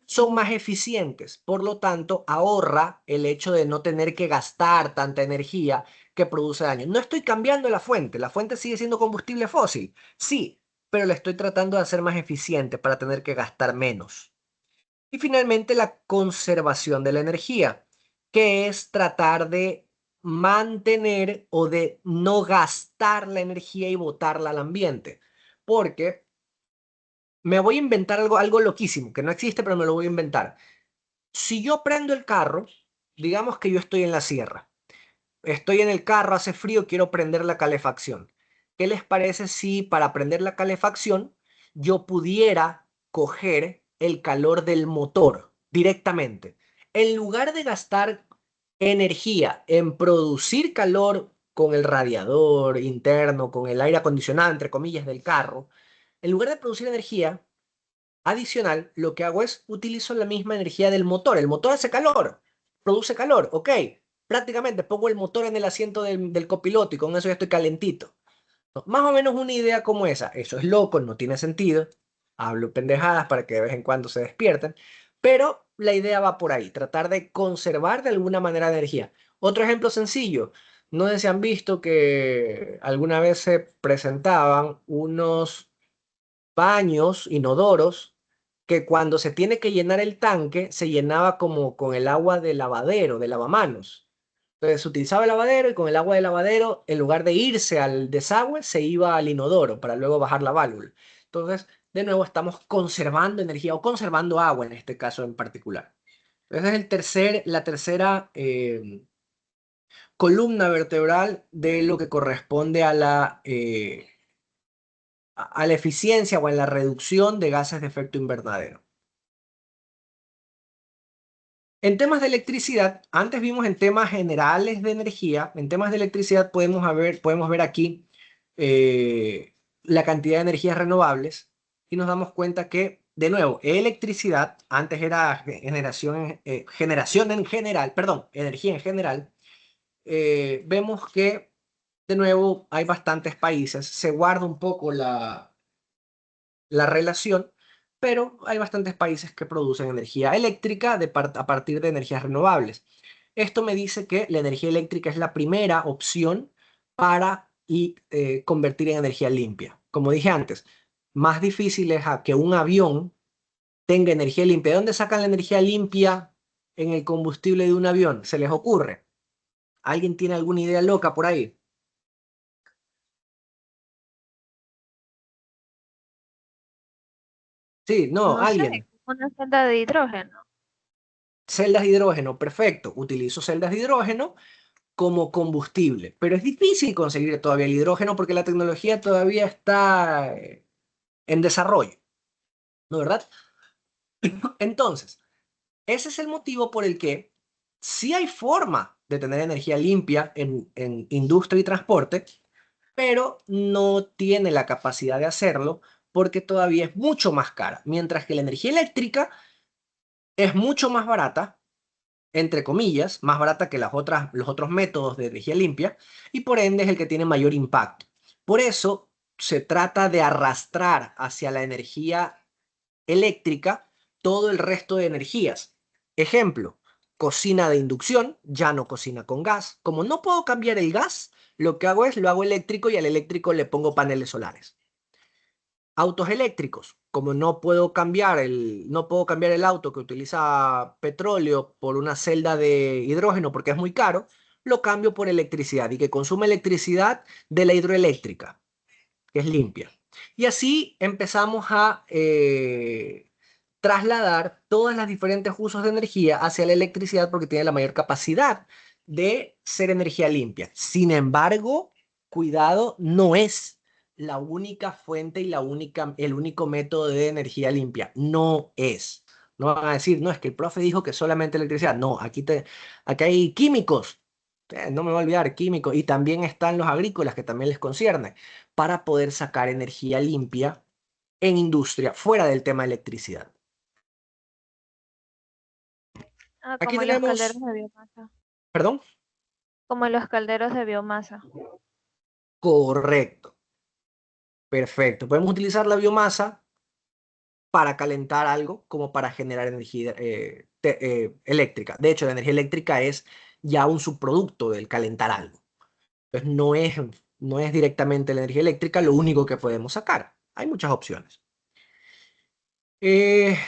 Son más eficientes, por lo tanto, ahorra el hecho de no tener que gastar tanta energía que produce daño. No estoy cambiando la fuente sigue siendo combustible fósil, sí, pero la estoy tratando de hacer más eficiente para tener que gastar menos. Y finalmente, la conservación de la energía, que es tratar de mantener o de no gastar la energía y botarla al ambiente. Porque me voy a inventar algo loquísimo, que no existe, pero me lo voy a inventar. Si yo prendo el carro, digamos que yo estoy en la sierra, estoy en el carro, hace frío, quiero prender la calefacción. ¿Qué les parece si para prender la calefacción yo pudiera coger el calor del motor directamente? En lugar de gastar energía en producir calor con el radiador interno, con el aire acondicionado, entre comillas, del carro, en lugar de producir energía adicional, lo que hago es utilizo la misma energía del motor. El motor hace calor, produce calor, ok. Prácticamente pongo el motor en el asiento del copiloto y con eso ya estoy calentito. ¿No? Más o menos una idea como esa. Eso es loco, no tiene sentido. Hablo pendejadas para que de vez en cuando se despierten. Pero la idea va por ahí, tratar de conservar de alguna manera energía. Otro ejemplo sencillo. No sé si han visto que alguna vez se presentaban unos baños inodoros que cuando se tiene que llenar el tanque se llenaba como con el agua de lavadero, de lavamanos. Entonces se utilizaba el lavadero y con el agua del lavadero, en lugar de irse al desagüe, se iba al inodoro para luego bajar la válvula. Entonces, de nuevo, estamos conservando energía o conservando agua en este caso en particular. Esa es la tercera columna vertebral de lo que corresponde a la eficiencia o a la reducción de gases de efecto invernadero. En temas de electricidad, antes vimos en temas generales de energía, en temas de electricidad podemos ver aquí la cantidad de energías renovables y nos damos cuenta que, de nuevo, electricidad, antes era generación en general, perdón, energía en general, vemos que, de nuevo, hay bastantes países, se guarda un poco la relación, pero hay bastantes países que producen energía eléctrica a partir de energías renovables. Esto me dice que la energía eléctrica es la primera opción para convertir en energía limpia. Como dije antes, más difícil es que un avión tenga energía limpia. ¿De dónde sacan la energía limpia en el combustible de un avión? ¿Se les ocurre? ¿Alguien tiene alguna idea loca por ahí? Sí, no, No sé, alguien. una celda de hidrógeno. Celdas de hidrógeno, perfecto. Utilizo celdas de hidrógeno como combustible, pero es difícil conseguir todavía el hidrógeno porque la tecnología todavía está en desarrollo, ¿no, verdad? Entonces, ese es el motivo por el que sí hay forma de tener energía limpia en industria y transporte, pero no tiene la capacidad de hacerlo porque todavía es mucho más cara, mientras que la energía eléctrica es mucho más barata, entre comillas, más barata que los otros métodos de energía limpia, y por ende es el que tiene mayor impacto. Por eso se trata de arrastrar hacia la energía eléctrica todo el resto de energías. Ejemplo, cocina de inducción, ya no cocina con gas. Como no puedo cambiar el gas, lo que hago es lo hago eléctrico y al eléctrico le pongo paneles solares. Autos eléctricos, como no puedo cambiar el auto que utiliza petróleo por una celda de hidrógeno porque es muy caro, lo cambio por electricidad y que consume electricidad de la hidroeléctrica, que es limpia. Y así empezamos a trasladar todas las diferentes usos de energía hacia la electricidad porque tiene la mayor capacidad de ser energía limpia. Sin embargo, cuidado, no es la única fuente y el único método de energía limpia. No es. No van a decir, no, es que el profe dijo que solamente electricidad. No, aquí hay químicos. No me voy a olvidar, químicos. Y también están los agrícolas, que también les concierne, para poder sacar energía limpia en industria, fuera del tema de electricidad. Ah, Aquí como los calderos tenemos, de biomasa. perdón, Como los calderos de biomasa. correcto, perfecto. Podemos utilizar la biomasa para calentar algo como para generar energía eléctrica. De hecho, la energía eléctrica es ya un subproducto del calentar algo. Entonces, no es directamente la energía eléctrica lo único que podemos sacar. Hay muchas opciones. Eh,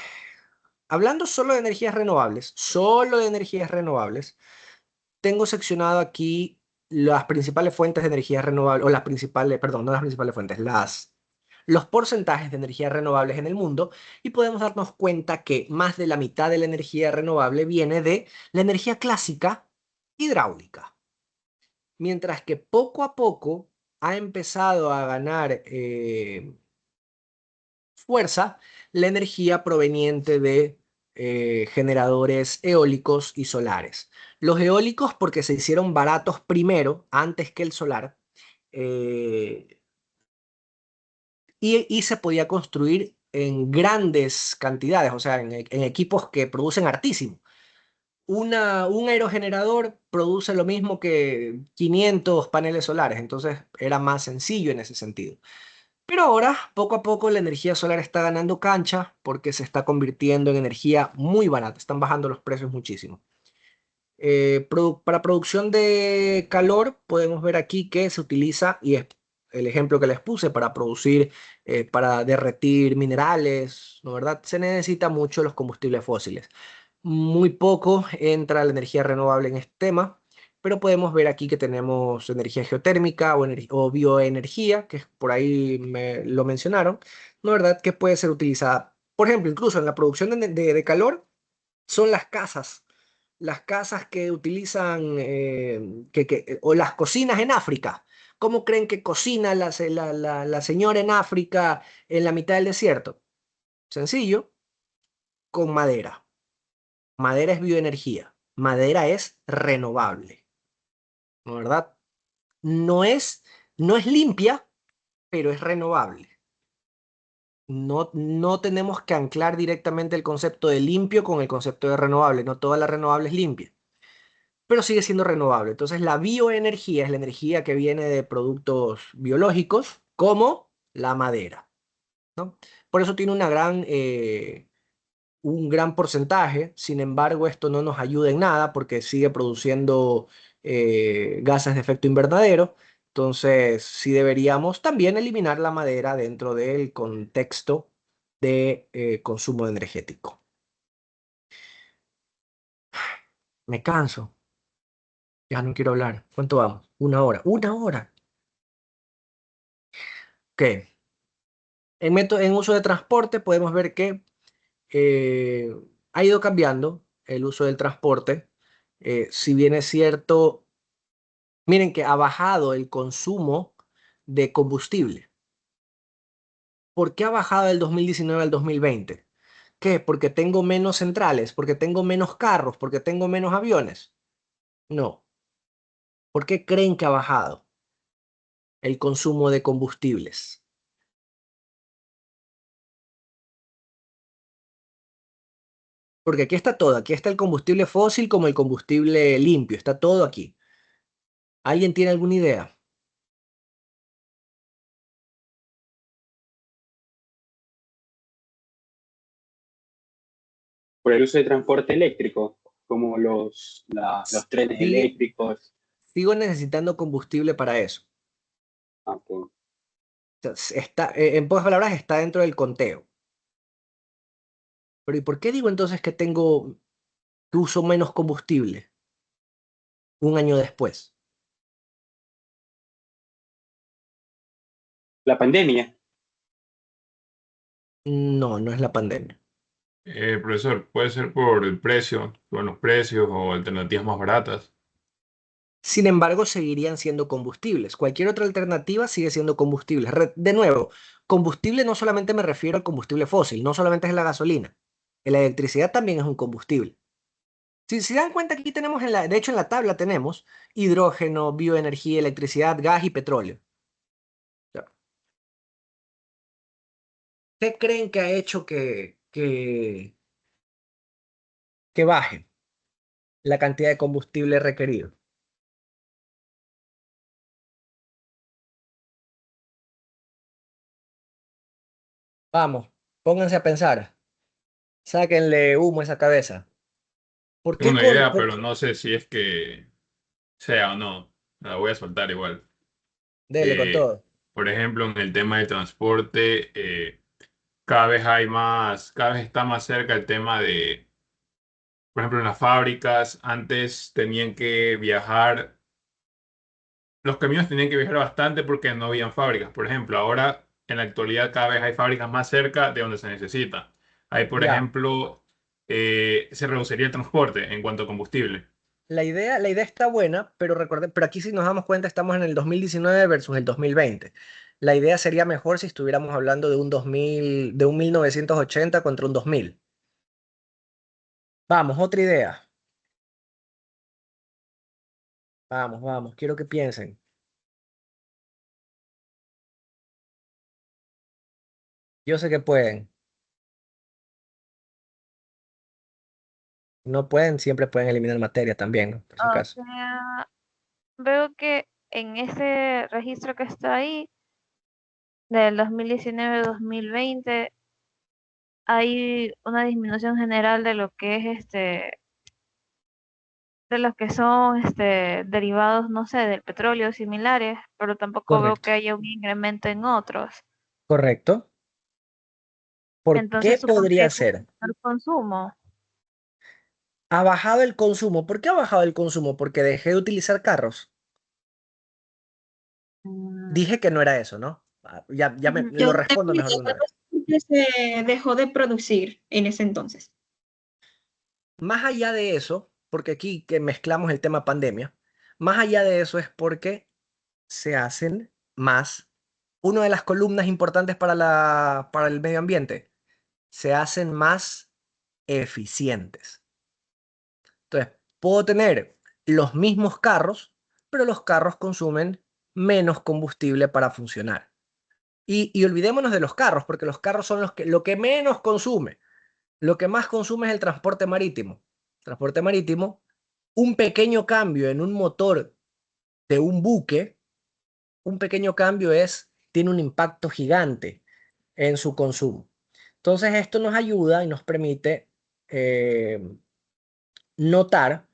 Hablando solo de energías renovables, tengo seccionado aquí las principales fuentes de energía renovable, o las principales, perdón, no las principales fuentes, los porcentajes de energías renovables en el mundo, y podemos darnos cuenta que más de la mitad de la energía renovable viene de la energía clásica hidráulica, mientras que poco a poco ha empezado a ganar fuerza la energía proveniente de generadores eólicos y solares. Los eólicos porque se hicieron baratos primero, antes que el solar, eh, y se podía construir en grandes cantidades, o sea, en equipos que producen hartísimo. Un aerogenerador produce lo mismo que 500 paneles solares, entonces era más sencillo en ese sentido. Pero ahora, poco a poco, la energía solar está ganando cancha porque se está convirtiendo en energía muy barata. Están bajando los precios muchísimo. Para producción de calor, podemos ver aquí que se utiliza, y es el ejemplo que les puse, para producir, para derretir minerales, ¿no verdad? Se necesita mucho los combustibles fósiles. Muy poco entra la energía renovable en este tema, pero podemos ver aquí que tenemos energía geotérmica o bioenergía, que por ahí lo mencionaron, ¿no verdad? Que puede ser utilizada, por ejemplo, incluso en la producción de calor, son las casas que utilizan, o las cocinas en África. ¿Cómo creen que cocina la señora en África en la mitad del desierto? Sencillo, con madera. Madera es bioenergía. Madera es renovable, ¿no verdad? No es, no es limpia, pero es renovable. No tenemos que anclar directamente el concepto de limpio con el concepto de renovable. No toda la renovable es limpia, pero sigue siendo renovable. Entonces, la bioenergía es la energía que viene de productos biológicos, como la madera, ¿no? Por eso tiene un gran porcentaje. Sin embargo, esto no nos ayuda en nada porque sigue produciendo gases de efecto invernadero. Entonces, sí deberíamos también eliminar la madera dentro del contexto de consumo energético. Me canso. Ya no quiero hablar. ¿Cuánto vamos? 1 hora. 1 hora. Ok. En uso de transporte podemos ver que eh, ha ido cambiando el uso del transporte. Si bien es cierto, miren que ha bajado el consumo de combustible. ¿Por qué ha bajado del 2019 al 2020? ¿Qué? ¿Porque tengo menos centrales? ¿Porque tengo menos carros? ¿Porque tengo menos aviones? No. ¿Por qué creen que ha bajado el consumo de combustibles? Porque aquí está todo. Aquí está el combustible fósil como el combustible limpio. Está todo aquí. ¿Alguien tiene alguna idea? Por el uso de transporte eléctrico, como los trenes Sigue, eléctricos. sigo necesitando combustible para eso. Ok. O sea, está, en pocas palabras, está dentro del conteo. Pero ¿y por qué digo entonces que uso menos combustible un año después? La pandemia. No, no es la pandemia. Profesor, puede ser por el precio, por los precios o alternativas más baratas. Sin embargo, seguirían siendo combustibles. Cualquier otra alternativa sigue siendo combustible. De nuevo, combustible no solamente me refiero al combustible fósil, no solamente es la gasolina. La electricidad también es un combustible. Si se dan cuenta, aquí tenemos, de hecho en la tabla tenemos hidrógeno, bioenergía, electricidad, gas y petróleo. Ya. ¿Qué creen que ha hecho que baje la cantidad de combustible requerido? Vamos, pónganse a pensar. Sáquenle humo a esa cabeza. ¿Por Tengo qué una con...? idea, pero no sé si es que sea o no. La voy a soltar igual. Dele con Eh, todo. por ejemplo, en el tema del transporte, cada vez hay más, cada vez está más cerca el tema de, por ejemplo, en las fábricas, antes tenían que viajar, los camiones tenían que viajar bastante porque no habían fábricas. Por ejemplo, ahora en la actualidad cada vez hay fábricas más cerca de donde se necesita. Hay, por Ya. ejemplo, se reduciría el transporte en cuanto a combustible. La idea está buena, pero recuerden, pero aquí si nos damos cuenta estamos en el 2019 versus el 2020. La idea sería mejor si estuviéramos hablando de un 2000, de un 1980 contra un 2000. Vamos, otra idea. Vamos, vamos, quiero que piensen. Yo sé que pueden. No pueden, siempre pueden eliminar materia también, ¿no? Por si O acaso. sea, veo que en ese registro que está ahí, del 2019-2020, hay una disminución general de lo que es de los que son derivados, no sé, del petróleo similares, pero tampoco veo Correcto, que haya un incremento en otros. correcto. ¿Por qué Entonces podría supondría que ser? el consumo. Ha bajado el consumo. ¿Por qué ha bajado el consumo? Porque dejé de utilizar carros. mm, Dije que no era eso, ¿no? Ya me Yo lo tengo respondo una mejor de una idea vez. que se dejó de producir en ese entonces. Más allá de eso, porque aquí que mezclamos el tema pandemia, más allá de eso es porque se hacen más. Una de las columnas importantes para el medio ambiente, se hacen más eficientes. Entonces, puedo tener los mismos carros, pero los carros consumen menos combustible para funcionar. Y olvidémonos de los carros, porque los carros son lo que menos consume. Lo que más consume es el transporte marítimo. Transporte marítimo, un pequeño cambio en un motor de un buque, un pequeño cambio tiene un impacto gigante en su consumo. Entonces, esto nos ayuda y nos permite eh, notar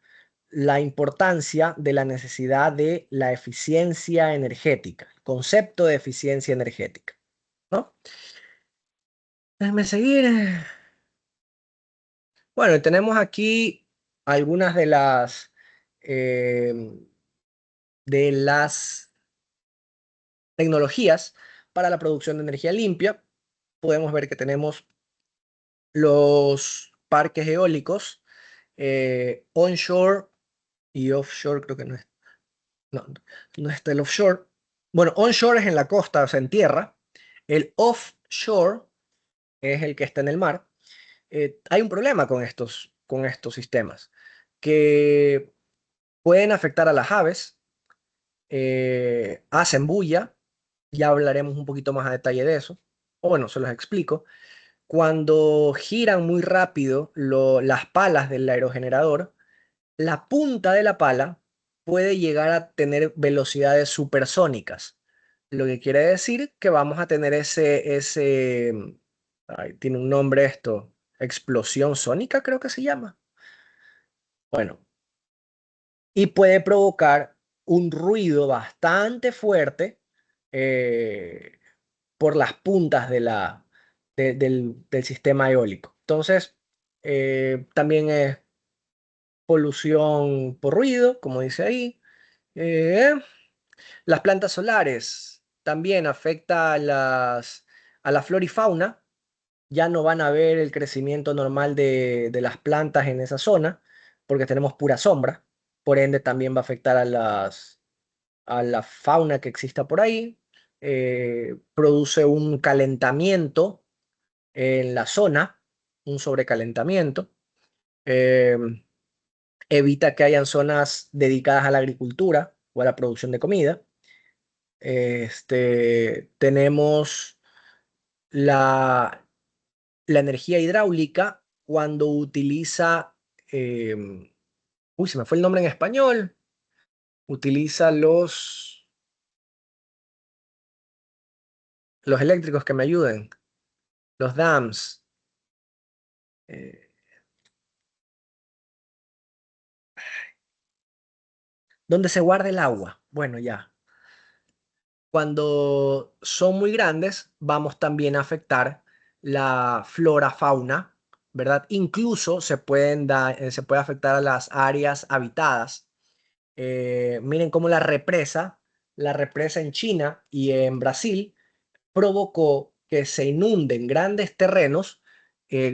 la importancia de la necesidad de la eficiencia energética, el concepto de eficiencia energética, ¿no? Déjenme seguir. Bueno, tenemos aquí algunas de las de las tecnologías para la producción de energía limpia. Podemos ver que tenemos los parques eólicos onshore y offshore, creo que no está el offshore. Bueno, onshore es en la costa, o sea, en tierra. El offshore es el que está en el mar. Hay un problema con estos sistemas que pueden afectar a las aves, hacen bulla, ya hablaremos un poquito más a detalle de eso, o bueno, se los explico. Cuando giran muy rápido las palas del aerogenerador, la punta de la pala puede llegar a tener velocidades supersónicas, lo que quiere decir que vamos a tener tiene un nombre esto, explosión sónica creo que se llama. Bueno, y puede provocar un ruido bastante fuerte eh, por las puntas del sistema eólico. Entonces, también es polución por ruido, como dice ahí. Eh, las plantas solares también afecta a la flora y fauna. Ya no van a ver el crecimiento normal de las plantas en esa zona, porque tenemos pura sombra. Por ende, también va a afectar a la fauna que exista por ahí. Produce un calentamiento en la zona, un sobrecalentamiento. Eh, Evita que hayan zonas dedicadas a la agricultura o a la producción de comida. Tenemos la, la energía hidráulica cuando utiliza, se me fue el nombre en español, utiliza los eléctricos que me ayuden, los dams. ¿Dónde se guarda el agua? Bueno, ya. Cuando son muy grandes, vamos también a afectar la flora, fauna, ¿verdad? Incluso se puede afectar a las áreas habitadas. Miren cómo la represa en China y en Brasil provocó que se inunden grandes terrenos,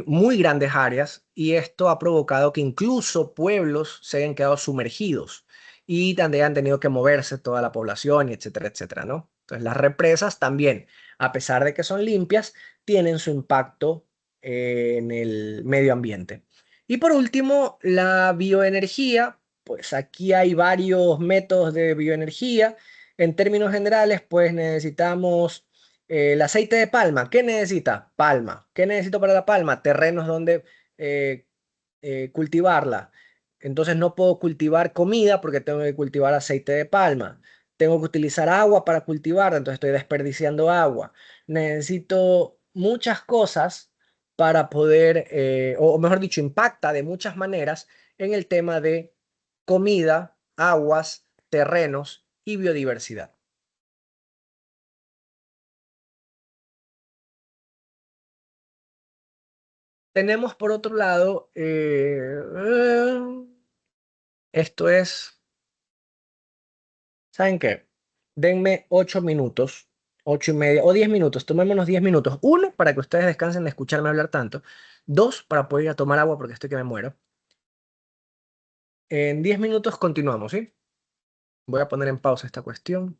muy grandes áreas, y esto ha provocado que incluso pueblos se hayan quedado sumergidos y donde han tenido que moverse toda la población, y etcétera, etcétera, ¿no? Entonces las represas también, a pesar de que son limpias, tienen su impacto en el medio ambiente. Y por último, la bioenergía, pues aquí hay varios métodos de bioenergía. En términos generales, pues necesitamos el aceite de palma, ¿qué necesita? Palma. ¿Qué necesito para la palma? Terrenos donde eh, cultivarla. Entonces no puedo cultivar comida porque tengo que cultivar aceite de palma. Tengo que utilizar agua para cultivarla, entonces estoy desperdiciando agua. Necesito muchas cosas para poder, o mejor dicho, impacta de muchas maneras en el tema de comida, aguas, terrenos y biodiversidad. Tenemos por otro lado, esto es, ¿saben qué? Denme 8 minutos, 8 y media o 10 minutos, tomémonos 10 minutos. Uno, para que ustedes descansen de escucharme hablar tanto. Dos, para poder ir a tomar agua porque estoy que me muero. En 10 minutos continuamos, ¿sí? Voy a poner en pausa esta cuestión.